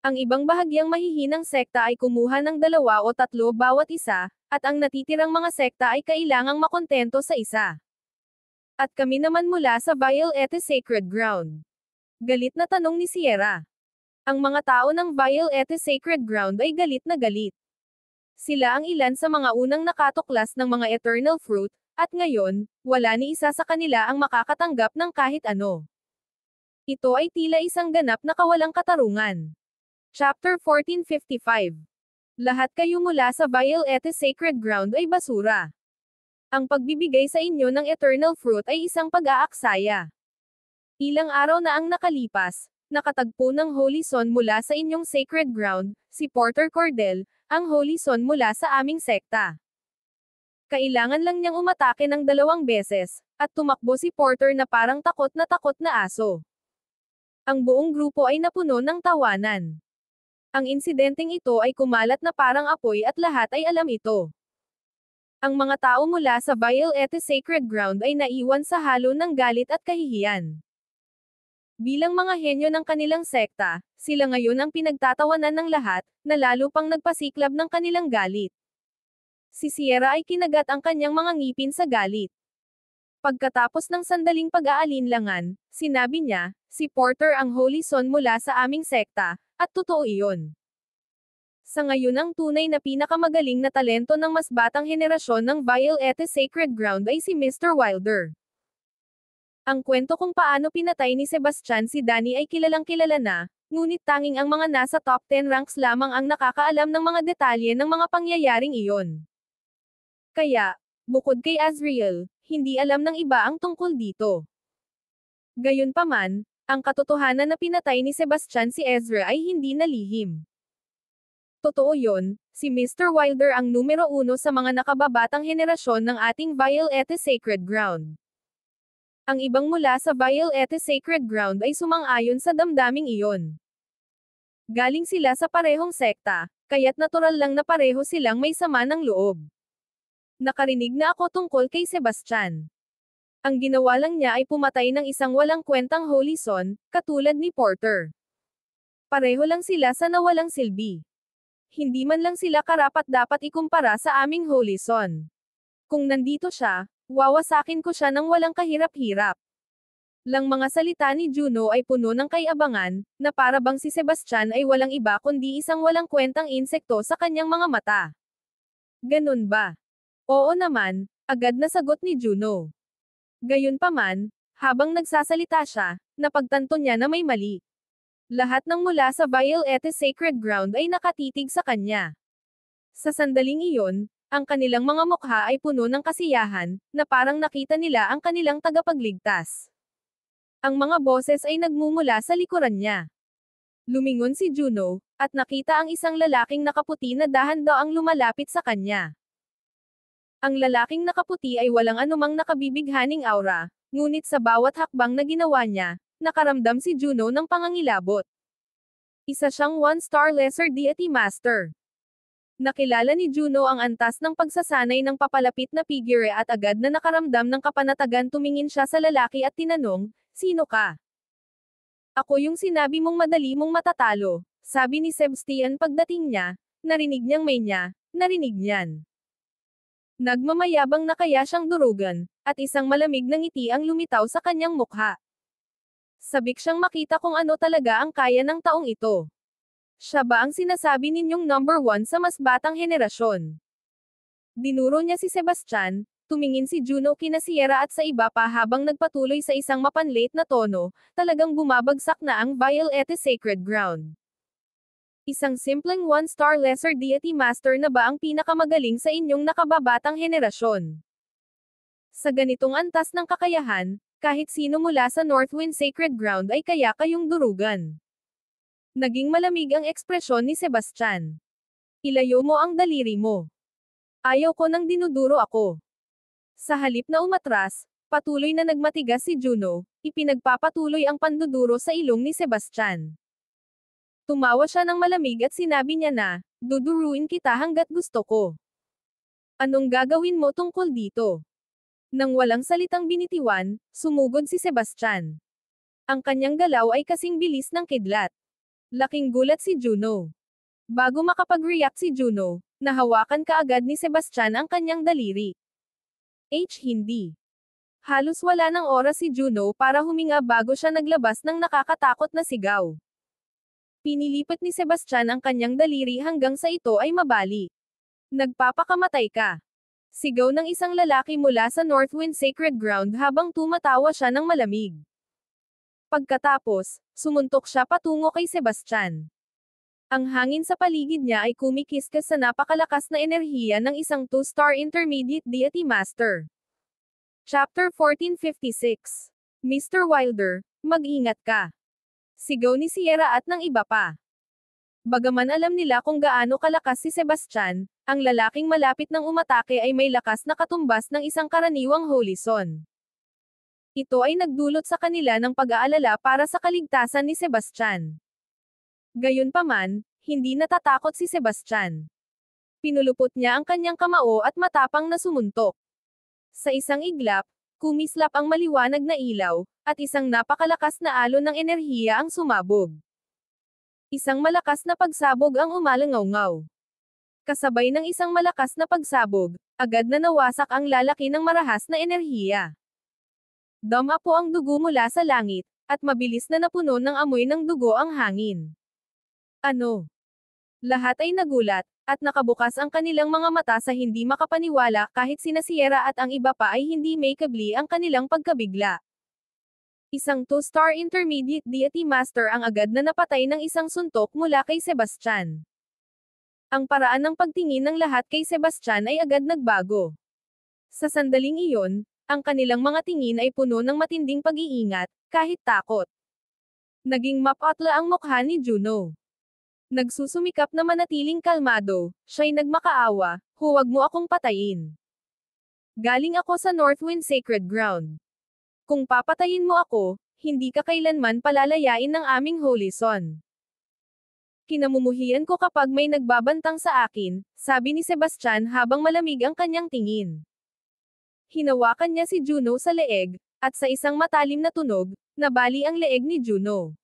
Ang ibang bahagyang mahihinang sekta ay kumuha ng 2 o 3 bawat isa, at ang natitirang mga sekta ay kailangang makontento sa isa. At kami naman mula sa Violette Sacred Ground. Galit na tanong ni Sierra. Ang mga tao ng Violette Sacred Ground ay galit na galit. Sila ang ilan sa mga unang nakatuklas ng mga eternal fruit, at ngayon, wala ni isa sa kanila ang makakatanggap ng kahit ano. Ito ay tila isang ganap na kawalang katarungan. Chapter 1455. Lahat kayo mula sa Violette Sacred Ground ay basura. Ang pagbibigay sa inyo ng eternal fruit ay isang pag-aaksaya. Ilang araw na ang nakalipas, nakatagpo ng Holy Son mula sa inyong Sacred Ground, si Porter Cordell, ang Holy Son mula sa aming sekta. Kailangan lang niyang umatake ng 2 beses, at tumakbo si Porter na parang takot na aso. Ang buong grupo ay napuno ng tawanan. Ang insidenteng ito ay kumalat na parang apoy at lahat ay alam ito. Ang mga tao mula sa Violete Sacred Ground ay naiwan sa halo ng galit at kahihiyan. Bilang mga henyo ng kanilang sekta, sila ngayon ang pinagtatawanan ng lahat, na lalo pang nagpasiklab ng kanilang galit. Si Sierra ay kinagat ang kanyang mga ngipin sa galit. Pagkatapos ng sandaling pag-aalinlangan, sinabi niya, si Porter ang Holy Son mula sa aming sekta, at totoo iyon. Sa ngayon ang tunay na pinakamagaling na talento ng mas batang henerasyon ng Violete Sacred Ground ay si Mr. Wilder. Ang kwento kung paano pinatay ni Sebastian si Danny ay kilalang kilala na, ngunit tanging ang mga nasa top 10 ranks lamang ang nakakaalam ng mga detalye ng mga pangyayaring iyon. Kaya, bukod kay Azriel, hindi alam ng iba ang tungkol dito. Gayunpaman, ang katotohanan na pinatay ni Sebastian si Ezra ay hindi nalihim. Totoo yon, si Mr. Wilder ang numero 1 sa mga nakababatang henerasyon ng ating Violete Sacred Ground. Ang ibang mula sa Violete Sacred Ground ay sumang-ayon sa damdaming iyon. Galing sila sa parehong sekta, kaya't natural lang na pareho silang may sama ng loob. Nakarinig na ako tungkol kay Sebastian. Ang ginawa lang niya ay pumatay ng isang walang kwentang Holy Son, katulad ni Porter. Pareho lang sila sa nawalang silbi. Hindi man lang sila karapat-dapat ikumpara sa aming Holy Son. Kung nandito siya, wawasakin ko siya ng walang kahirap-hirap. Lang mga salita ni Juno ay puno ng kay-abangan, na para bang si Sebastian ay walang iba kundi isang walang kwentang insekto sa kanyang mga mata. Ganun ba? Oo naman, agad na sagot ni Juno. Gayunpaman, habang nagsasalita siya, napagtanto niya na may mali. Lahat ng mula sa Violete Sacred Ground ay nakatitig sa kanya. Sa sandaling iyon, ang kanilang mga mukha ay puno ng kasiyahan, na parang nakita nila ang kanilang tagapagligtas. Ang mga boses ay nagmumula sa likuran niya. Lumingon si Juno, at nakita ang isang lalaking nakaputi na dahan-daang lumalapit sa kanya. Ang lalaking nakaputi ay walang anumang nakabibighaning aura, ngunit sa bawat hakbang na ginawa niya, nakaramdam si Juno ng pangangilabot. Isa siyang one-star lesser deity master. Nakilala ni Juno ang antas ng pagsasanay ng papalapit na figure at agad na nakaramdam ng kapanatagan. Tumingin siya sa lalaki at tinanong, "Sino ka?" "Ako yung sinabi mong madali mong matatalo," sabi ni Sebastian pagdating niya. Narinig niyan. Nagmamayabang na kaya siyang durugan, at isang malamig na ngiti ang lumitaw sa kanyang mukha. Sabik siyang makita kung ano talaga ang kaya ng taong ito. Siya ba ang sinasabi ninyong number 1 sa mas batang henerasyon? Dinuro niya si Sebastian, tumingin si Juno kina Sierra at sa iba pa habang nagpatuloy sa isang mapanlate na tono, talagang bumabagsak na ang Violete Sacred Ground. Isang simpleng one-star lesser deity master na ba ang pinakamagaling sa inyong nakababatang henerasyon? Sa ganitong antas ng kakayahan, kahit sino mula sa Northwind Sacred Ground ay kaya kayong durugan. Naging malamig ang ekspresyon ni Sebastian. Ilayo mo ang daliri mo. Ayaw ko nang dinuduro ako. Sa halip na umatras, patuloy na nagmatigas si Juno, ipinagpapatuloy ang panduduro sa ilong ni Sebastian. Tumawa siya ng malamig at sinabi niya na, "Duduruin kita hanggat gusto ko. Anong gagawin mo tungkol dito?" Nang walang salitang binitiwan, sumugod si Sebastian. Ang kanyang galaw ay kasing bilis ng kidlat. Laking gulat si Juno. Bago makapag-react si Juno, nahawakan kaagad ni Sebastian ang kanyang daliri. Hindi. Halos wala ng oras si Juno para huminga bago siya naglabas ng nakakatakot na sigaw. Pinilipat ni Sebastian ang kanyang daliri hanggang sa ito ay mabali. "Nagpapakamatay ka!" Sigaw ng isang lalaki mula sa Northwind Sacred Ground habang tumatawa siya ng malamig. Pagkatapos, sumuntok siya patungo kay Sebastian. Ang hangin sa paligid niya ay kumikiskas sa napakalakas na enerhiya ng isang 2-star intermediate deity master. Chapter 1456. Mr. Wilder, mag-ingat ka. Sigaw ni Sierra at ng iba pa. Bagaman alam nila kung gaano kalakas si Sebastian, ang lalaking malapit ng umatake ay may lakas na katumbas ng isang karaniwang Holy Son. Ito ay nagdulot sa kanila ng pag-aalala para sa kaligtasan ni Sebastian. Gayunpaman, hindi natatakot si Sebastian. Pinulupot niya ang kanyang kamao at matapang na sumuntok. Sa isang iglap, kumislap ang maliwanag na ilaw, at isang napakalakas na alon ng enerhiya ang sumabog. Isang malakas na pagsabog ang umalangaw-ngaw. Kasabay ng isang malakas na pagsabog, agad na nawasak ang lalaki ng marahas na enerhiya. Dumapo ang dugo mula sa langit, at mabilis na napuno ng amoy ng dugo ang hangin. Ano? Lahat ay nagulat, at nakabukas ang kanilang mga mata sa hindi makapaniwala kahit sina Sierra at ang iba pa ay hindi may kabli ang kanilang pagkabigla. Isang 2-star intermediate deity master ang agad na napatay ng isang suntok mula kay Sebastian. Ang paraan ng pagtingin ng lahat kay Sebastian ay agad nagbago. Sa sandaling iyon, ang kanilang mga tingin ay puno ng matinding pag-iingat, kahit takot. Naging mapatla ang mukha ni Juno. Nagsusumikap na manatiling kalmado, siya'y nagmakaawa, huwag mo akong patayin. Galing ako sa Northwind Sacred Ground. Kung papatayin mo ako, hindi ka kailanman palalayain ng aming Holy Son. Kinamumuhian ko kapag may nagbabantang sa akin, sabi ni Sebastian habang malamig ang kanyang tingin. Hinawakan niya si Juno sa leeg, at sa isang matalim na tunog, nabali ang leeg ni Juno.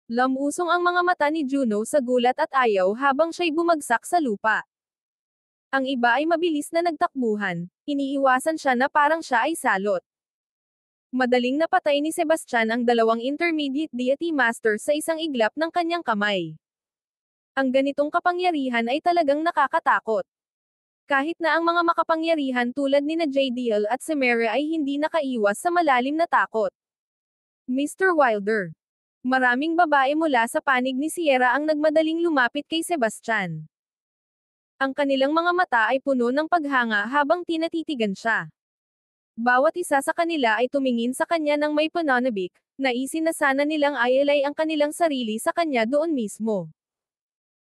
Lamusong ang mga mata ni Juno sa gulat at ayaw habang siya'y bumagsak sa lupa. Ang iba ay mabilis na nagtakbuhan, iniiwasan siya na parang siya ay salot. Madaling napatay ni Sebastian ang dalawang intermediate deity master sa isang iglap ng kanyang kamay. Ang ganitong kapangyarihan ay talagang nakakatakot. Kahit na ang mga makapangyarihan tulad ni na JDL at Semera ay hindi nakaiwas sa malalim na takot. Mr. Wilder. Maraming babae mula sa panig ni Sierra ang nagmadaling lumapit kay Sebastian. Ang kanilang mga mata ay puno ng paghanga habang tinatitigan siya. Bawat isa sa kanila ay tumingin sa kanya ng may pananabik, naisin na sana nilang ialay ang kanilang sarili sa kanya doon mismo.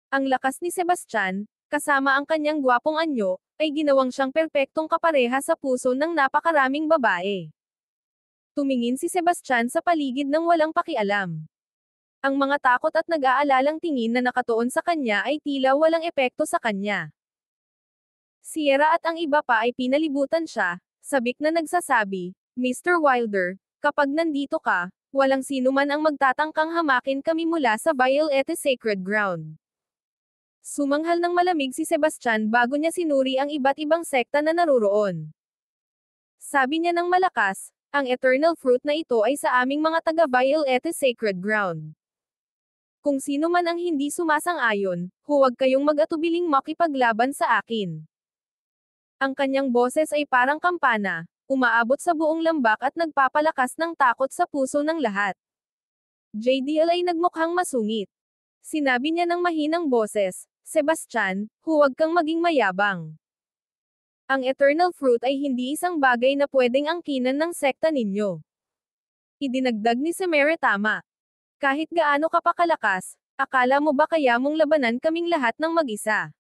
Ang lakas ni Sebastian, kasama ang kanyang gwapong anyo, ay ginawang siyang perpektong kapareha sa puso ng napakaraming babae. Tumingin si Sebastian sa paligid ng walang pakialam. Ang mga takot at nag-aalalang tingin na nakatuon sa kanya ay tila walang epekto sa kanya. Sierra at ang iba pa ay pinalibutan siya, sabik na nagsasabi, Mr. Wilder, kapag nandito ka, walang sino man ang magtatangkang hamakin kami mula sa Violeta Sacred Ground. Sumanghal ng malamig si Sebastian bago niya sinuri ang iba't ibang sekta na naruroon. Sabi niya ng malakas, ang eternal fruit na ito ay sa aming mga taga-Violeta Sacred Ground. Kung sino man ang hindi sumasang-ayon, huwag kayong mag-atubiling makipaglaban sa akin. Ang kanyang boses ay parang kampana, umaabot sa buong lambak at nagpapalakas ng takot sa puso ng lahat. JDL ay nagmukhang masungit. Sinabi niya ng mahinang boses, Sebastian, huwag kang maging mayabang. Ang eternal fruit ay hindi isang bagay na pwedeng angkinan ng sekta ninyo. Idinagdag ni Semere tama. Kahit gaano ka pa kalakas, akala mo ba kaya mong labanan kaming lahat ng mag-isa?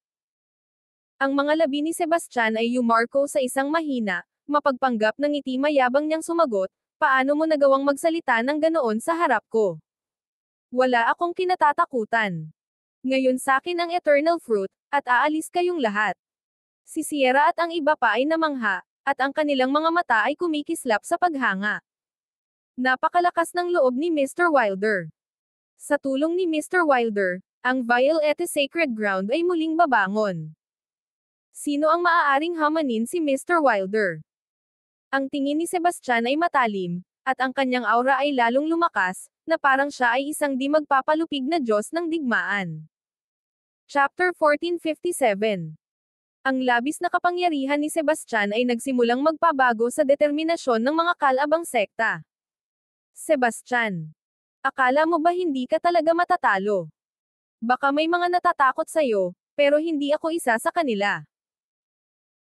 Ang mga labi ni Sebastian ay yumarko sa isang mahina, mapagpanggap ng ngiti mayabang niyang sumagot, paano mo nagawang magsalita ng ganoon sa harap ko? Wala akong kinatatakutan. Ngayon sakin ang eternal fruit, at aalis kayong lahat. Si Sierra at ang iba pa ay namangha, at ang kanilang mga mata ay kumikislap sa paghanga. Napakalakas ng loob ni Mr. Wilder. Sa tulong ni Mr. Wilder, ang Violeta Sacred Ground ay muling babangon. Sino ang maaaring hamanin si Mr. Wilder? Ang tingin ni Sebastian ay matalim, at ang kanyang aura ay lalong lumakas, na parang siya ay isang di magpapalupig na Diyos ng digmaan. Chapter 1457. Ang labis na kapangyarihan ni Sebastian ay nagsimulang magpabago sa determinasyon ng mga kalabang sekta. Sebastian, akala mo ba hindi ka talaga matatalo? Baka may mga natatakot sa'yo, pero hindi ako isa sa kanila.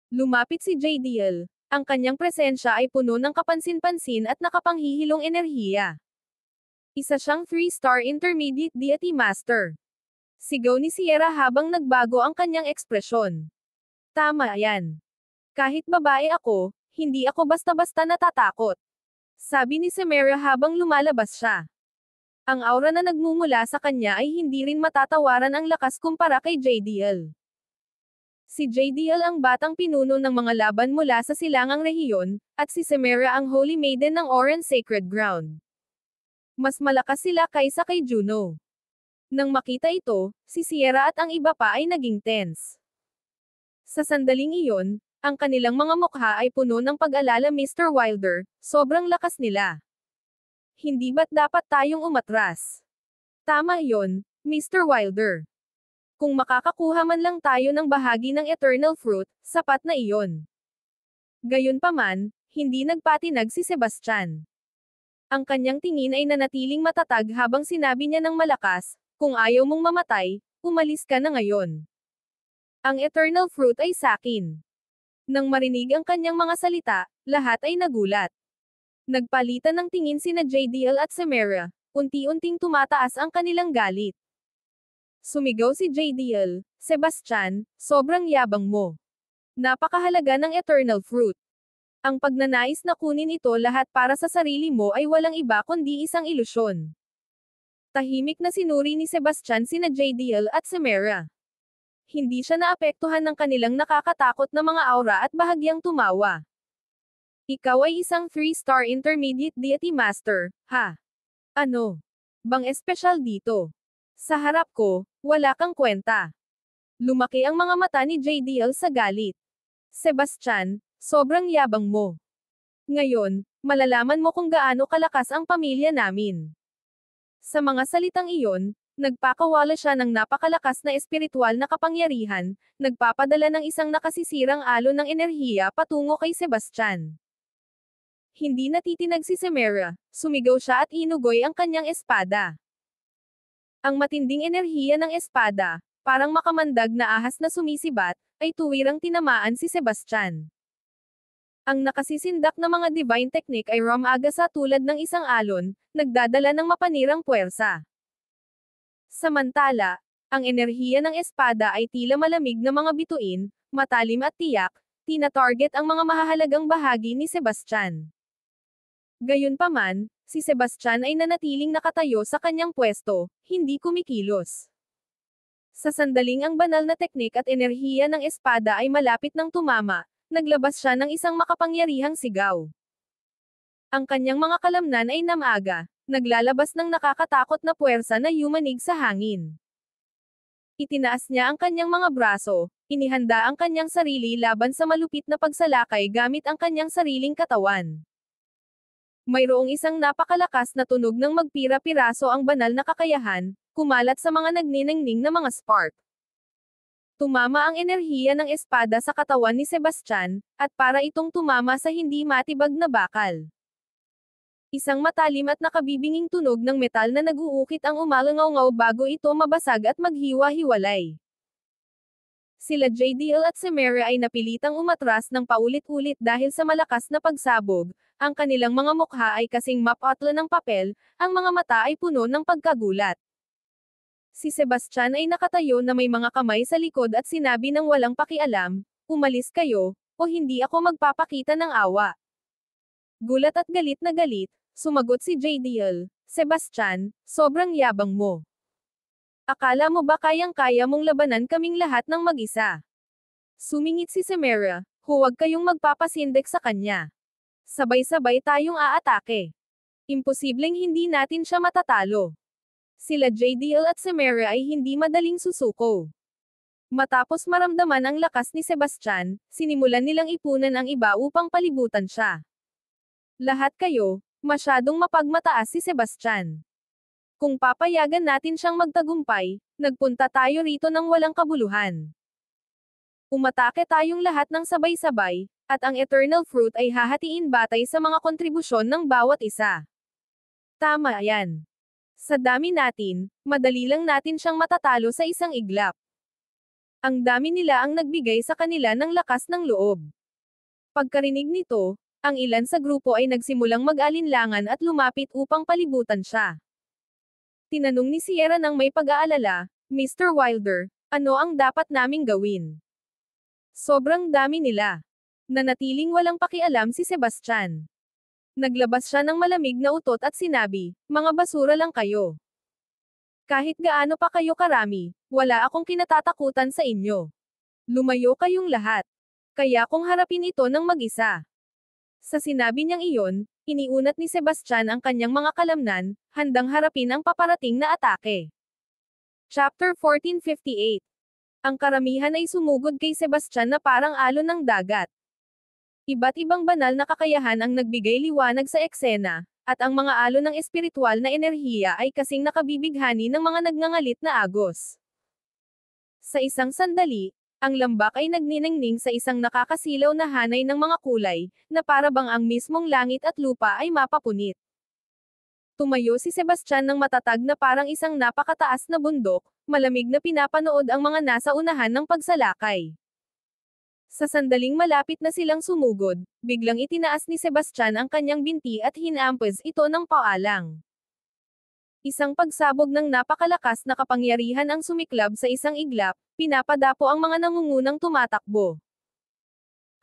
Lumapit si JDL. Ang kanyang presensya ay puno ng kapansin-pansin at nakapanghihilong enerhiya. Isa siyang 3-star intermediate deity master. Sigaw ni Sierra habang nagbago ang kanyang ekspresyon. Tama yan. Kahit babae ako, hindi ako basta-basta natatakot. Sabi ni Semera habang lumalabas siya. Ang aura na nagmumula sa kanya ay hindi rin matatawaran ang lakas kumpara kay JDL. Si JDL ang batang pinuno ng mga laban mula sa silangang rehiyon, at si Semera ang Holy Maiden ng Oran Sacred Ground. Mas malakas sila kaysa kay Juno. Nang makita ito, si Sierra at ang iba pa ay naging tense. Sa sandaling iyon, ang kanilang mga mukha ay puno ng pag-alala. Mr. Wilder, sobrang lakas nila. Hindi ba't dapat tayong umatras? Tama yon, Mr. Wilder. Kung makakakuha man lang tayo ng bahagi ng Eternal Fruit, sapat na iyon. Gayunpaman, hindi nagpatinag si Sebastian. Ang kanyang tingin ay nanatiling matatag habang sinabi niya ng malakas, kung ayaw mong mamatay, umalis ka na ngayon. Ang Eternal Fruit ay sakin. Nang marinig ang kanyang mga salita, lahat ay nagulat. Nagpalitan ng tingin sina JDL at Semera, unti-unting tumataas ang kanilang galit. Sumigaw si JDL, Sebastian, sobrang yabang mo. Napakahalaga ng Eternal Fruit. Ang pagnanais na kunin ito lahat para sa sarili mo ay walang iba kundi isang ilusyon. Tahimik na sinuri ni Sebastian sina JDL at Semera. Hindi siya naapektuhan ng kanilang nakakatakot na mga aura at bahagyang tumawa. Ikaw ay isang 3-star intermediate deity master, ha? Ano bang espesyal dito? Sa harap ko, wala kang kwenta. Lumaki ang mga mata ni JDL sa galit. Sebastian, sobrang yabang mo. Ngayon, malalaman mo kung gaano kalakas ang pamilya namin. Sa mga salitang iyon, nagpakawala siya ng napakalakas na espiritual na kapangyarihan, nagpapadala ng isang nakasisirang alon ng enerhiya patungo kay Sebastian. Hindi natitinag si Semera, sumigaw siya at inugoy ang kanyang espada. Ang matinding enerhiya ng espada, parang makamandag na ahas na sumisibat, ay tuwirang tinamaan si Sebastian. Ang nakasisindak na mga divine technique ay rumagasa tulad ng isang alon, nagdadala ng mapanirang puwersa. Samantala, ang enerhiya ng espada ay tila malamig na mga bituin, matalim at tiyak, tina-target ang mga mahahalagang bahagi ni Sebastian. Gayunpaman, si Sebastian ay nanatiling nakatayo sa kanyang pwesto, hindi kumikilos. Sa sandaling ang banal na teknik at enerhiya ng espada ay malapit ng tumama, naglabas siya ng isang makapangyarihang sigaw. Ang kanyang mga kalamnan ay namaga, naglalabas ng nakakatakot na puwersa na yumanig sa hangin. Itinaas niya ang kanyang mga braso, inihanda ang kanyang sarili laban sa malupit na pagsalakay gamit ang kanyang sariling katawan. Mayroong isang napakalakas na tunog ng magpira-piraso ang banal na kakayahan, kumalat sa mga nagniningning na mga spark. Tumama ang enerhiya ng espada sa katawan ni Sebastian, at para itong tumama sa hindi matibag na bakal. Isang matalim at nakabibinging tunog ng metal na naguukit ang umalangaw-ngaw bago ito mabasag at maghiwa-hiwalay. Sila JDL at Semera ay napilitang umatras ng paulit-ulit dahil sa malakas na pagsabog, ang kanilang mga mukha ay kasing mapatla ng papel, ang mga mata ay puno ng pagkagulat. Si Sebastian ay nakatayo na may mga kamay sa likod at sinabi ng walang pakialam, umalis kayo, o hindi ako magpapakita ng awa. Gulat at galit na galit, sumagot si JDL, Sebastian, sobrang yabang mo. Akala mo ba kayang-kaya mong labanan kaming lahat ng mag-isa? Sumingit si Semera, huwag kayong magpapasindek sa kanya. Sabay-sabay tayong aatake. Imposibleng hindi natin siya matatalo. Sila JDL at Semera ay hindi madaling susuko. Matapos maramdaman ang lakas ni Sebastian, sinimulan nilang ipunan ang iba upang palibutan siya. Lahat kayo, masyadong mapagmataas si Sebastian. Kung papayagan natin siyang magtagumpay, nagpunta tayo rito ng walang kabuluhan. Umatake tayong lahat ng sabay-sabay, at ang Eternal Fruit ay hahatiin batay sa mga kontribusyon ng bawat isa. Tama yan. Sa dami natin, madali lang natin siyang matatalo sa isang iglap. Ang dami nila ang nagbigay sa kanila ng lakas ng loob. Pagkarinig nito, ang ilan sa grupo ay nagsimulang mag-alinlangan at lumapit upang palibutan siya. Tinanong ni Sierra nang may pag-aalala, Mr. Wilder, ano ang dapat naming gawin? Sobrang dami nila. Nanatiling walang pakialam si Sebastian. Naglabas siya ng malamig na utot at sinabi, "Mga basura lang kayo. Kahit gaano pa kayo karami, wala akong kinatatakutan sa inyo. Lumayo kayong lahat. Kaya kong harapin ito ng mag-isa." Sa sinabi niyang iyon, iniunat ni Sebastian ang kanyang mga kalamnan, handang harapin ang paparating na atake. Chapter 1458. Ang karamihan ay sumugod kay Sebastian na parang alon ng dagat. Iba't ibang banal na kakayahan ang nagbigay liwanag sa eksena, at ang mga alon ng espiritual na enerhiya ay kasing nakabibighani ng mga nagngangalit na agos. Sa isang sandali, ang lambak ay nagniningning sa isang nakakasilaw na hanay ng mga kulay, na para bang ang mismong langit at lupa ay mapapunit. Tumayo si Sebastian ng matatag na parang isang napakataas na bundok, malamig na pinapanood ang mga nasa unahan ng pagsalakay. Sa sandaling malapit na silang sumugod, biglang itinaas ni Sebastian ang kanyang binti at hinampas ito ng paalang. Isang pagsabog ng napakalakas na kapangyarihan ang sumiklab sa isang iglap, pinapadapo ang mga nangungunang tumatakbo.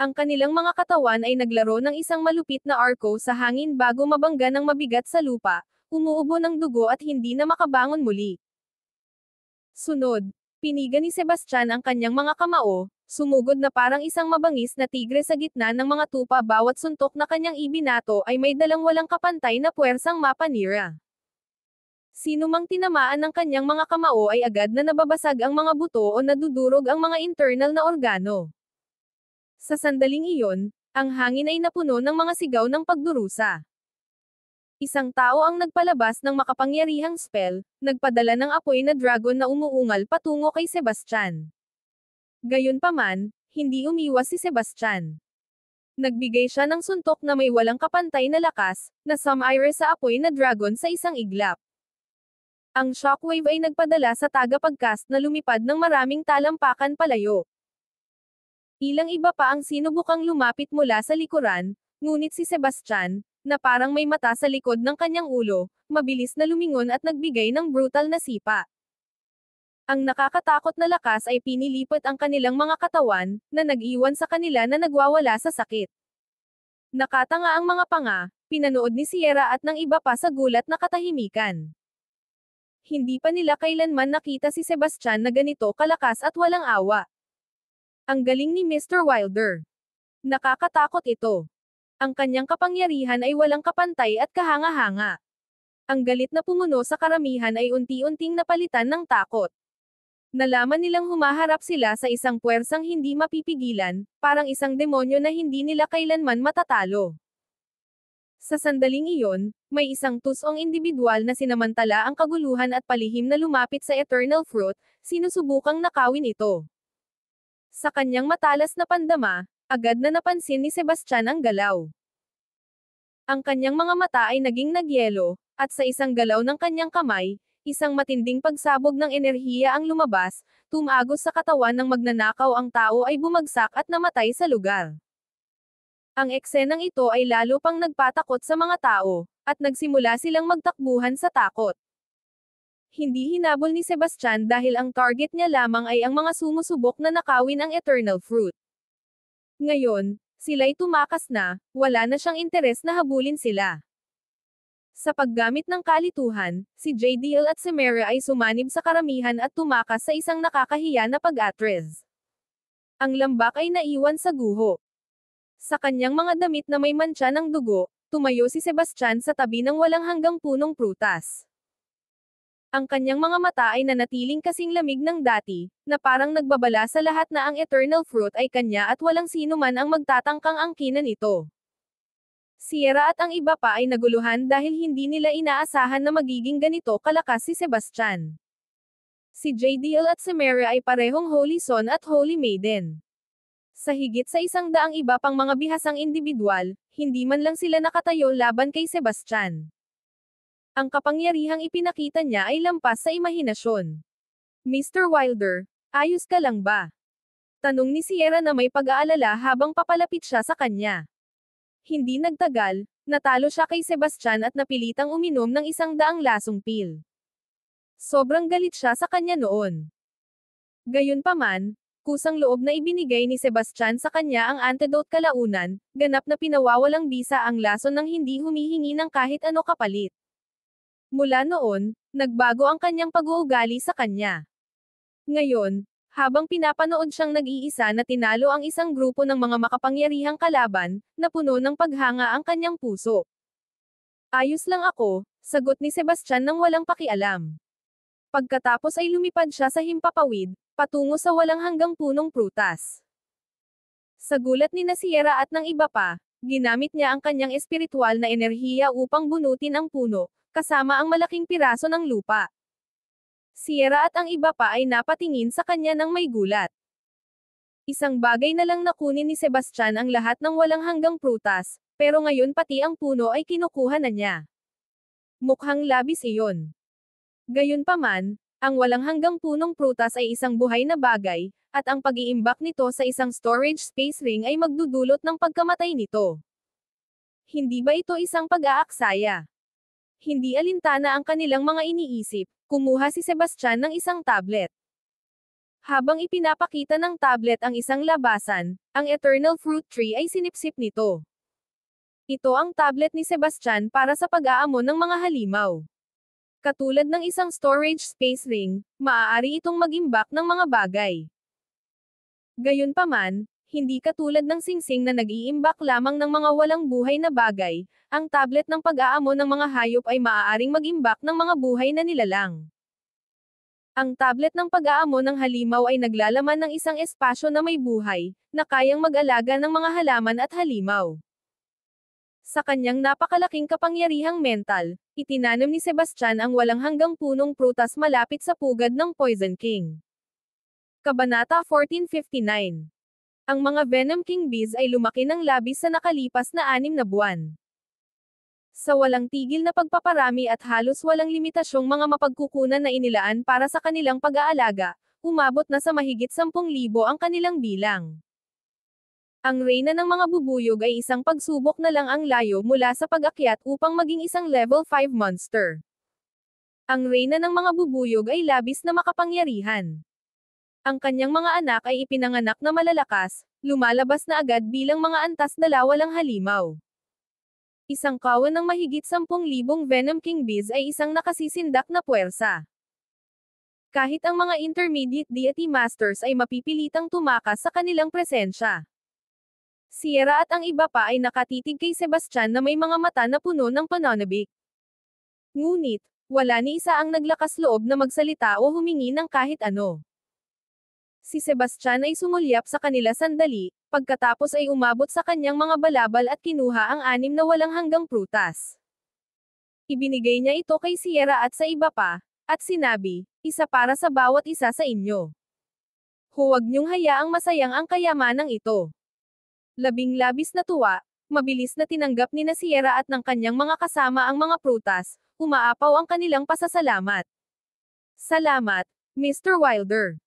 Ang kanilang mga katawan ay naglaro ng isang malupit na arco sa hangin bago mabangga ng mabigat sa lupa, umuubo ng dugo at hindi na makabangon muli. Sunod, piniga ni Sebastian ang kanyang mga kamao, sumugod na parang isang mabangis na tigre sa gitna ng mga tupa. Bawat suntok na kanyang ibinato ay may dalang walang kapantay na puwersang mapanira. Sino mang tinamaan ng kanyang mga kamao ay agad na nababasag ang mga buto o nadudurog ang mga internal na organo. Sa sandaling iyon, ang hangin ay napuno ng mga sigaw ng pagdurusa. Isang tao ang nagpalabas ng makapangyarihang spell, nagpadala ng apoy na dragon na umuungal patungo kay Sebastian. Gayunpaman, hindi umiwas si Sebastian. Nagbigay siya ng suntok na may walang kapantay na lakas, na sumire sa apoy na dragon sa isang iglap. Ang shockwave ay nagpadala sa tagapagcast na lumipad ng maraming talampakan palayo. Ilang iba pa ang sinubukang lumapit mula sa likuran, ngunit si Sebastian, na parang may mata sa likod ng kanyang ulo, mabilis na lumingon at nagbigay ng brutal na sipa. Ang nakakatakot na lakas ay pinilipat ang kanilang mga katawan, na nag-iwan sa kanila na nagwawala sa sakit. Nakatanga ang mga panga, pinanood ni Sierra at ng iba pa sa gulat na katahimikan. Hindi pa nila kailanman nakita si Sebastian na ganito kalakas at walang awa. Ang galing ni Mr. Wilder. Nakakatakot ito. Ang kanyang kapangyarihan ay walang kapantay at kahanga-hanga. Ang galit na pumuno sa karamihan ay unti-unting napalitan ng takot. Nalaman nilang humaharap sila sa isang puwersang hindi mapipigilan, parang isang demonyo na hindi nila kailanman matatalo. Sa sandaling iyon, may isang tusong individual na sinamantala ang kaguluhan at palihim na lumapit sa Eternal Fruit, sinusubukang nakawin ito. Sa kanyang matalas na pandama, agad na napansin ni Sebastian ang galaw. Ang kanyang mga mata ay naging nagyelo, at sa isang galaw ng kanyang kamay, isang matinding pagsabog ng enerhiya ang lumabas, tumagos sa katawan ng magnanakaw. Ang tao ay bumagsak at namatay sa lugar. Ang eksenang ito ay lalo pang nagpatakot sa mga tao, at nagsimula silang magtakbuhan sa takot. Hindi hinabol ni Sebastian dahil ang target niya lamang ay ang mga sumusubok na nakawin ang Eternal Fruit. Ngayon, sila'y tumakas na, wala na siyang interes na habulin sila. Sa paggamit ng kalituhan, si JDL at si Mera ay sumanib sa karamihan at tumakas sa isang nakakahiya na pag-atres. Ang lambak ay naiwan sa guho. Sa kanyang mga damit na may mantsa ng dugo, tumayo si Sebastian sa tabi ng walang hanggang punong prutas. Ang kanyang mga mata ay nanatiling kasing lamig ng dati, na parang nagbabala sa lahat na ang Eternal Fruit ay kanya at walang sino man ang magtatangkang angkinan ito. Sierra at ang iba pa ay naguluhan dahil hindi nila inaasahan na magiging ganito kalakas si Sebastian. Si JDL at si Mera ay parehong Holy Son at Holy Maiden. Sa higit sa 100 iba pang mga bihasang individual, hindi man lang sila nakatayo laban kay Sebastian. Ang kapangyarihang ipinakita niya ay lampas sa imahinasyon. Mr. Wilder, ayos ka lang ba? Tanong ni Sierra na may pag-aalala habang papalapit siya sa kanya. Hindi nagtagal, natalo siya kay Sebastian at napilitang uminom ng 100 lasong pil. Sobrang galit siya sa kanya noon. Gayunpaman, kusang loob na ibinigay ni Sebastian sa kanya ang antidote kalaunan, ganap na pinawawalang bisa ang lason ng hindi humihingi ng kahit ano kapalit. Mula noon, nagbago ang kanyang pag-uugali sa kanya. Ngayon, habang pinapanood siyang nag-iisa na tinalo ang isang grupo ng mga makapangyarihang kalaban, napuno ng paghanga ang kanyang puso. Ayos lang ako, sagot ni Sebastian nang walang pakialam. Pagkatapos ay lumipad siya sa himpapawid, patungo sa walang hanggang punong prutas. Sa gulat ni Sierra at ng iba pa, ginamit niya ang kanyang espiritual na enerhiya upang bunutin ang puno, kasama ang malaking piraso ng lupa. Sierra at ang iba pa ay napatingin sa kanya ng may gulat. Isang bagay na lang nakunin ni Sebastian ang lahat ng walang hanggang prutas, pero ngayon pati ang puno ay kinukuha na niya. Mukhang labis iyon. Gayunpaman, ang walang hanggang punong prutas ay isang buhay na bagay, at ang pag-iimbak nito sa isang storage space ring ay magdudulot ng pagkamatay nito. Hindi ba ito isang pag-aaksaya? Hindi alintana ang kanilang mga iniisip, kumuha si Sebastian ng isang tablet. Habang ipinapakita ng tablet ang isang labasan, ang Eternal Fruit Tree ay sinipsip nito. Ito ang tablet ni Sebastian para sa pag-aamon ng mga halimaw. Katulad ng isang storage space ring, maaari itong mag-imbak ng mga bagay. Gayunpaman, hindi katulad ng singsing na nag-iimbak lamang ng mga walang buhay na bagay, ang tablet ng pag-aamon ng mga hayop ay maaaring mag-imbak ng mga buhay na nilalang. Ang tablet ng pag-aamon ng halimaw ay naglalaman ng isang espasyo na may buhay, na kayang mag-alaga ng mga halaman at halimaw. Sa kanyang napakalaking kapangyarihang mental, itinanam ni Sebastian ang walang hanggang punong prutas malapit sa pugad ng Poison King. Kabanata 1459. Ang mga Venom King Bees ay lumaki ng labis sa nakalipas na 6 na buwan. Sa walang tigil na pagpaparami at halos walang limitasyong mga mapagkukunan na inilaan para sa kanilang pag-aalaga, umabot na sa mahigit 10,000 ang kanilang bilang. Ang reyna ng mga bubuyog ay isang pagsubok na lang ang layo mula sa pag-akyat upang maging isang level 5 monster. Ang reyna ng mga bubuyog ay labis na makapangyarihan. Ang kanyang mga anak ay ipinanganak na malalakas, lumalabas na agad bilang mga antas dalawalang halimaw. Isang kawan ng mahigit 10,000 Venom King Bees ay isang nakasisindak na puwersa. Kahit ang mga intermediate deity masters ay mapipilitang tumakas sa kanilang presensya. Sierra at ang iba pa ay nakatitig kay Sebastian na may mga mata na puno ng pananabik. Ngunit, wala ni isa ang naglakas loob na magsalita o humingi ng kahit ano. Si Sebastian ay sumulyap sa kanila sandali, pagkatapos ay umabot sa kanyang mga balabal at kinuha ang 6 na walang hanggang prutas. Ibinigay niya ito kay Sierra at sa iba pa, at sinabi, isa para sa bawat isa sa inyo. Huwag niyong hayaang masayang ang kayamanang ito. Labing-labis na tuwa, mabilis na tinanggap ni Sierra at ng kanyang mga kasama ang mga prutas, umaapaw ang kanilang pasasalamat. Salamat, Mr. Wilder.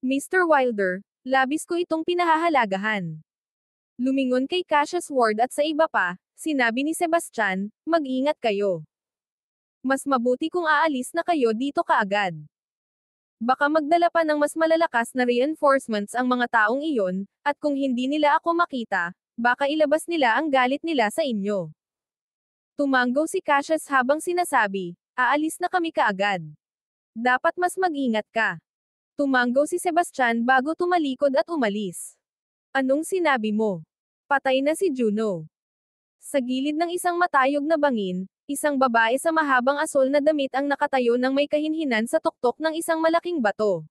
Mr. Wilder, labis ko itong pinahahalagahan. Lumingon kay Cassius Ward at sa iba pa, sinabi ni Sebastian, mag-ingat kayo. Mas mabuti kung aalis na kayo dito kaagad. Baka magdala pa ng mas malalakas na reinforcements ang mga taong iyon, at kung hindi nila ako makita, baka ilabas nila ang galit nila sa inyo. Tumanggo si Cassius habang sinasabi, aalis na kami kaagad. Dapat mas mag-ingat ka. Tumanggo si Sebastian bago tumalikod at umalis. Anong sinabi mo? Patay na si Juno. Sa gilid ng isang matayog na bangin, isang babae sa mahabang asol na damit ang nakatayo ng may kahinhinan sa tuktok ng isang malaking bato.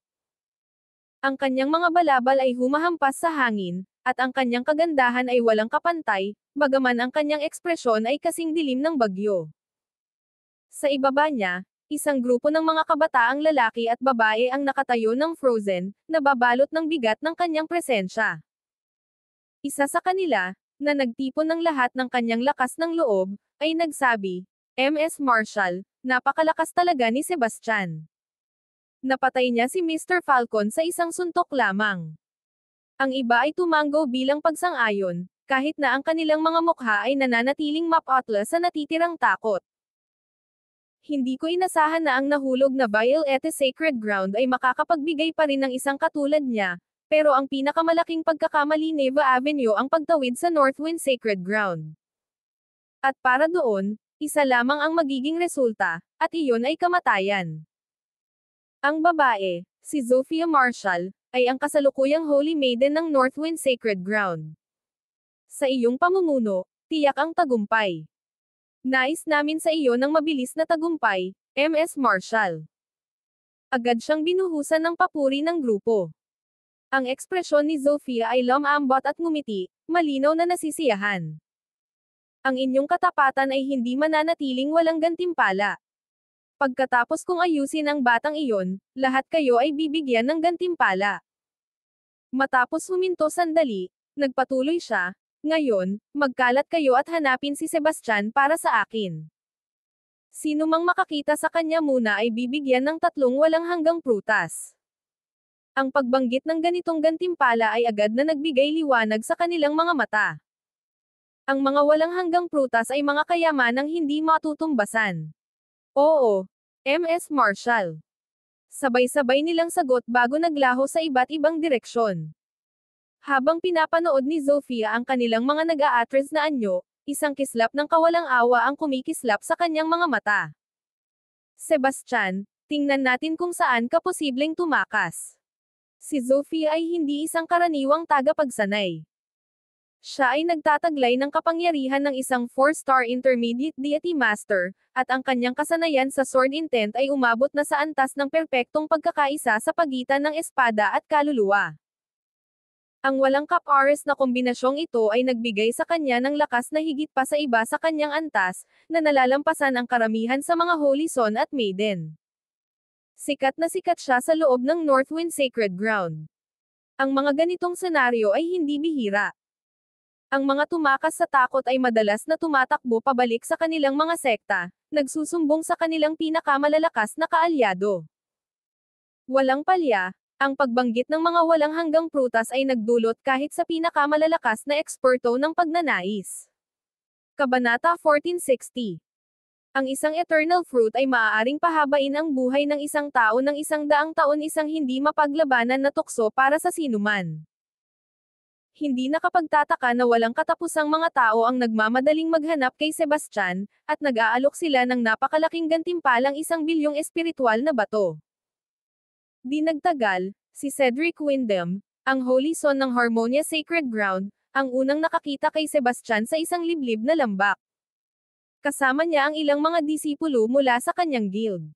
Ang kanyang mga balabal ay humahampas sa hangin, at ang kanyang kagandahan ay walang kapantay, bagaman ang kanyang ekspresyon ay kasing dilim ng bagyo. Sa ibaba niya, isang grupo ng mga kabataang lalaki at babae ang nakatayo ng frozen, nababalot ng bigat ng kanyang presensya. Isa sa kanila, na nagtipon ng lahat ng kanyang lakas ng loob, ay nagsabi, MS Marshall, napakalakas talaga ni Sebastian. Napatay niya si Mr. Falcon sa isang suntok lamang. Ang iba ay tumanggo bilang pagsang-ayon, kahit na ang kanilang mga mukha ay nananatiling mapatla sa natitirang takot. Hindi ko inasahan na ang nahulog na Violette Sacred Ground ay makakapagbigay pa rin ng isang katulad niya, pero ang pinakamalaking pagkakamali Neva Avenue ang pagtawid sa Northwind Sacred Ground. At para doon, isa lamang ang magiging resulta, at iyon ay kamatayan. Ang babae, si Zofia Marshall, ay ang kasalukuyang Holy Maiden ng Northwind Sacred Ground. Sa iyong pamumuno, tiyak ang tagumpay. Nais namin sa iyo ng mabilis na tagumpay, Ms. Marshall. Agad siyang binuhusan ng papuri ng grupo. Ang ekspresyon ni Zofia ay lumambot at ngumiti, malinaw na nasisiyahan. Ang inyong katapatan ay hindi mananatiling walang gantimpala. Pagkatapos kong ayusin ang batang iyon, lahat kayo ay bibigyan ng gantimpala. Matapos huminto sandali, nagpatuloy siya, ngayon, magkalat kayo at hanapin si Sebastian para sa akin. Sino mang makakita sa kanya muna ay bibigyan ng 3 walang hanggang prutas. Ang pagbanggit ng ganitong gantimpala ay agad na nagbigay liwanag sa kanilang mga mata. Ang mga walang hanggang prutas ay mga kayamanang hindi matutumbasan. Oo, Ms. Marshall. Sabay-sabay nilang sagot bago naglaho sa iba't ibang direksyon. Habang pinapanood ni Zofia ang kanilang mga nag-aatres na anyo, isang kislap ng kawalang awa ang kumikislap sa kanyang mga mata. Sebastian, tingnan natin kung saan ka posibleng tumakas. Si Zofia ay hindi isang karaniwang tagapagsanay. Siya ay nagtataglay ng kapangyarihan ng isang 4-star intermediate deity master, at ang kanyang kasanayan sa sword intent ay umabot na sa antas ng perpektong pagkakaisa sa pagitan ng espada at kaluluwa. Ang walang kapares na kombinasyong ito ay nagbigay sa kanya ng lakas na higit pa sa iba sa kanyang antas, na nalalampasan ang karamihan sa mga Holy Son at Maiden. Sikat na sikat siya sa loob ng Northwind Sacred Ground. Ang mga ganitong senaryo ay hindi bihira. Ang mga tumakas sa takot ay madalas na tumatakbo pabalik sa kanilang mga sekta, nagsusumbong sa kanilang pinakamalalakas na kaalyado. Walang palya, ang pagbanggit ng mga walang hanggang prutas ay nagdulot kahit sa pinakamalalakas na eksperto ng pagnanais. Kabanata 1460. Ang isang eternal fruit ay maaaring pahabain ang buhay ng isang tao ng 100 taon, isang hindi mapaglabanan na tukso para sa sinuman. Hindi nakapagtataka na walang katapusang mga tao ang nagmamadaling maghanap kay Sebastian, at nag-aalok sila ng napakalaking gantimpalang 1 bilyong espiritual na bato. Di nagtagal, si Cedric Windham, ang Holy Son ng Harmonia Sacred Ground, ang unang nakakita kay Sebastian sa isang liblib na lambak. Kasama niya ang ilang mga disipulo mula sa kanyang guild.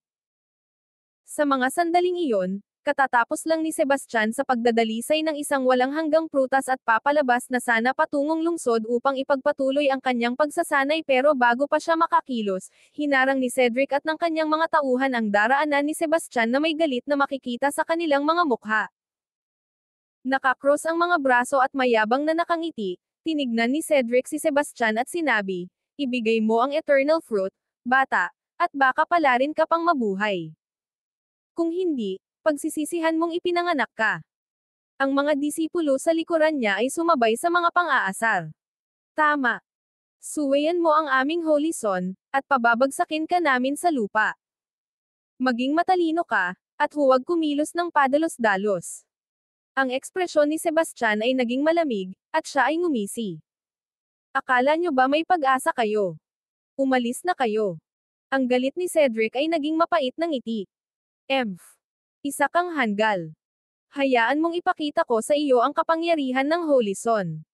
Sa mga sandaling iyon, katatapos lang ni Sebastian sa pagdadalisay ng isang walang hanggang prutas at papalabas na sana patungong lungsod upang ipagpatuloy ang kanyang pagsasanay, pero bago pa siya makakilos, hinarang ni Cedric at ng kanyang mga tauhan ang daraanan ni Sebastian na may galit na makikita sa kanilang mga mukha. Nakakross ang mga braso at mayabang na nakangiti, tinignan ni Cedric si Sebastian at sinabi, "Ibigay mo ang eternal fruit, bata, at baka pala rin ka pang mabuhay. Kung hindi, pagsisisihan mong ipinanganak ka." Ang mga disipulo sa likuran niya ay sumabay sa mga pang-aasar. Tama. Suwayan mo ang aming Holy Son, at pababagsakin ka namin sa lupa. Maging matalino ka, at huwag kumilos ng padalos-dalos. Ang ekspresyon ni Sebastian ay naging malamig, at siya ay ngumisi. Akala nyo ba may pag-asa kayo? Umalis na kayo. Ang galit ni Cedric ay naging mapait ng ngiti. Isa kang hanggal. Hayaan mong ipakita ko sa iyo ang kapangyarihan ng Holy Son.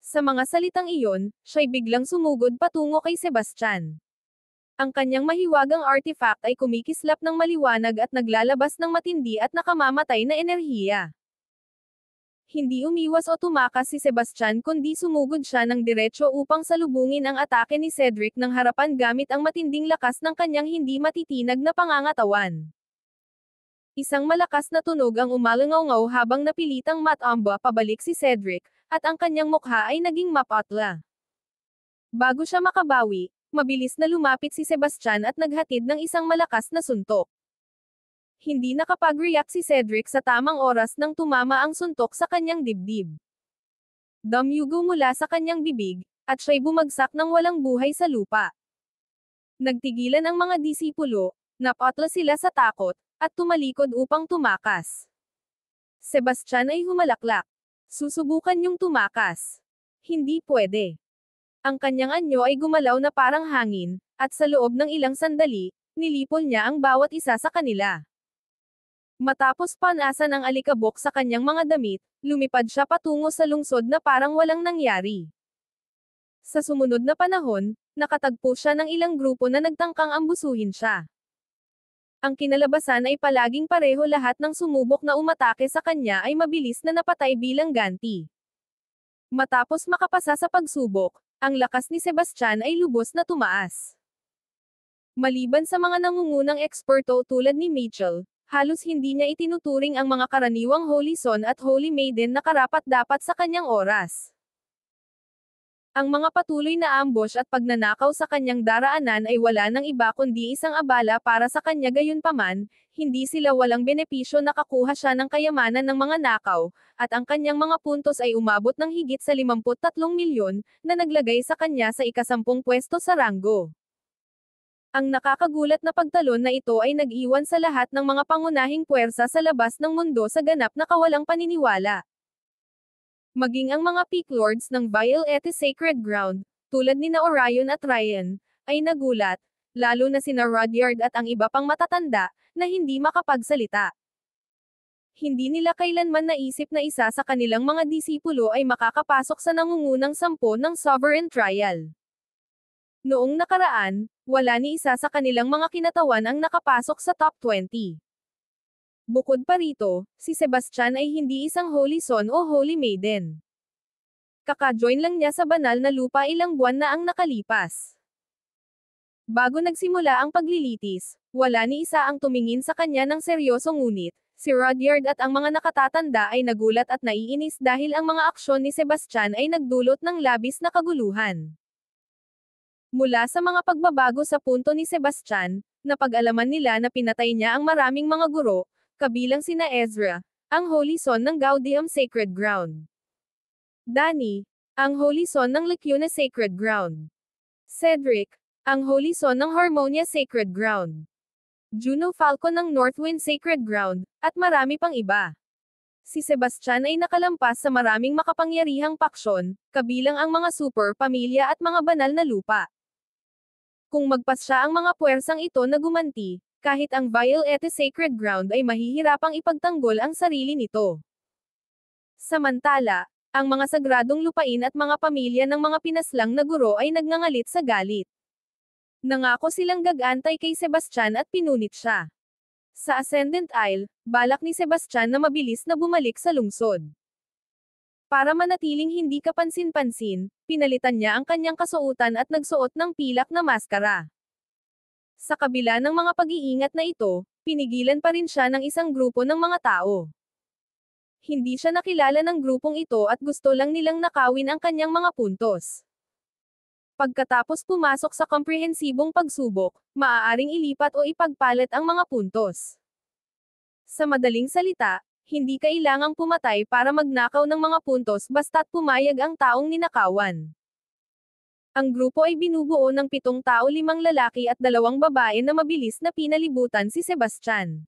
Sa mga salitang iyon, siya'y biglang sumugod patungo kay Sebastian. Ang kanyang mahiwagang artifact ay kumikislap ng maliwanag at naglalabas ng matindi at nakamamatay na enerhiya. Hindi umiwas o tumakas si Sebastian, kundi sumugod siya ng diretsyo upang salubungin ang atake ni Cedric ng harapan gamit ang matinding lakas ng kanyang hindi matitinag na pangangatawan. Isang malakas na tunog ang umalangaw habang napilitang matamba pabalik si Cedric, at ang kanyang mukha ay naging mapatla. Bago siya makabawi, mabilis na lumapit si Sebastian at naghatid ng isang malakas na suntok. Hindi nakapag-react si Cedric sa tamang oras nang tumama ang suntok sa kanyang dibdib. Damyugo mula sa kanyang bibig, at siya'y bumagsak ng walang buhay sa lupa. Nagtigilan ang mga disipulo, napatla sila sa takot, at tumalikod upang tumakas. Sebastian ay humalaklak. Susubukan niyong tumakas. Hindi pwede. Ang kanyang anyo ay gumalaw na parang hangin, at sa loob ng ilang sandali, nilipol niya ang bawat isa sa kanila. Matapos panasan ang alikabok sa kanyang mga damit, lumipad siya patungo sa lungsod na parang walang nangyari. Sa sumunod na panahon, nakatagpo siya ng ilang grupo na nagtangkang ambusuhin siya. Ang kinalabasan ay palaging pareho, lahat ng sumubok na umatake sa kanya ay mabilis na napatay bilang ganti. Matapos makapasa sa pagsubok, ang lakas ni Sebastian ay lubos na tumaas. Maliban sa mga nangungunang eksperto tulad ni Mitchell, halos hindi niya itinuturing ang mga karaniwang Holy Son at Holy Maiden na karapat-dapat sa kanyang oras. Ang mga patuloy na ambush at pagnanakaw sa kanyang daraanan ay wala nang iba kundi isang abala para sa kanya. Gayunpaman, hindi sila walang benepisyo. Nakakuha siya ng kayamanan ng mga nakaw, at ang kanyang mga puntos ay umabot ng higit sa 53 milyon, na naglagay sa kanya sa ika-10 pwesto sa ranggo. Ang nakakagulat na pagtalon na ito ay nag-iwan sa lahat ng mga pangunahing puwersa sa labas ng mundo sa ganap na kawalang paniniwala. Maging ang mga Peak Lords ng Vile et Sacred Ground, tulad ni Orion at Ryan, ay nagulat, lalo na sina Rudyard at ang iba pang matatanda, na hindi makapagsalita. Hindi nila kailanman naisip na isa sa kanilang mga disipulo ay makakapasok sa nangungunang 10 ng Sovereign Trial. Noong nakaraan, wala ni isa sa kanilang mga kinatawan ang nakapasok sa top 20. Bukod pa rito, si Sebastian ay hindi isang Holy Son o Holy Maiden. Kaka-join lang niya sa banal na lupa ilang buwan na ang nakalipas. Bago nagsimula ang paglilitis, wala ni isa ang tumingin sa kanya ng seryoso, ngunit si Rudyard at ang mga nakatatanda ay nagulat at naiinis dahil ang mga aksyon ni Sebastian ay nagdulot ng labis na kaguluhan. Mula sa mga pagbabago sa punto ni Sebastian, napag-alaman nila na pinatay niya ang maraming mga guro, kabilang sina Ezra, ang Holy Son ng Gaudium Sacred Ground. Danny, ang Holy Son ng Lacuna Sacred Ground. Cedric, ang Holy Son ng Harmonia Sacred Ground. Juno Falcon ng Northwind Sacred Ground, at marami pang iba. Si Sebastian ay nakalampas sa maraming makapangyarihang paksyon, kabilang ang mga super pamilya at mga banal na lupa. Kung magpasya ang mga puwersang ito na gumanti, kahit ang Vile et Sacred Ground ay mahihirapang ipagtanggol ang sarili nito. Samantala, ang mga sagradong lupain at mga pamilya ng mga pinaslang na guro ay nagngangalit sa galit. Nangako silang gagantay kay Sebastian at pinunit siya. Sa Ascendant Isle, balak ni Sebastian na mabilis na bumalik sa lungsod. Para manatiling hindi kapansin-pansin, pinalitan niya ang kanyang kasuotan at nagsuot ng pilak na maskara. Sa kabila ng mga pag-iingat na ito, pinigilan pa rin siya ng isang grupo ng mga tao. Hindi siya nakilala ng grupong ito at gusto lang nilang nakawin ang kanyang mga puntos. Pagkatapos pumasok sa komprehensibong pagsubok, maaaring ilipat o ipagpalit ang mga puntos. Sa madaling salita, hindi kailangang pumatay para magnakaw ng mga puntos basta't pumayag ang taong ninakawan. Ang grupo ay binubuo ng 7 tao, 5 lalaki at 2 babae na mabilis na pinalibutan si Sebastian.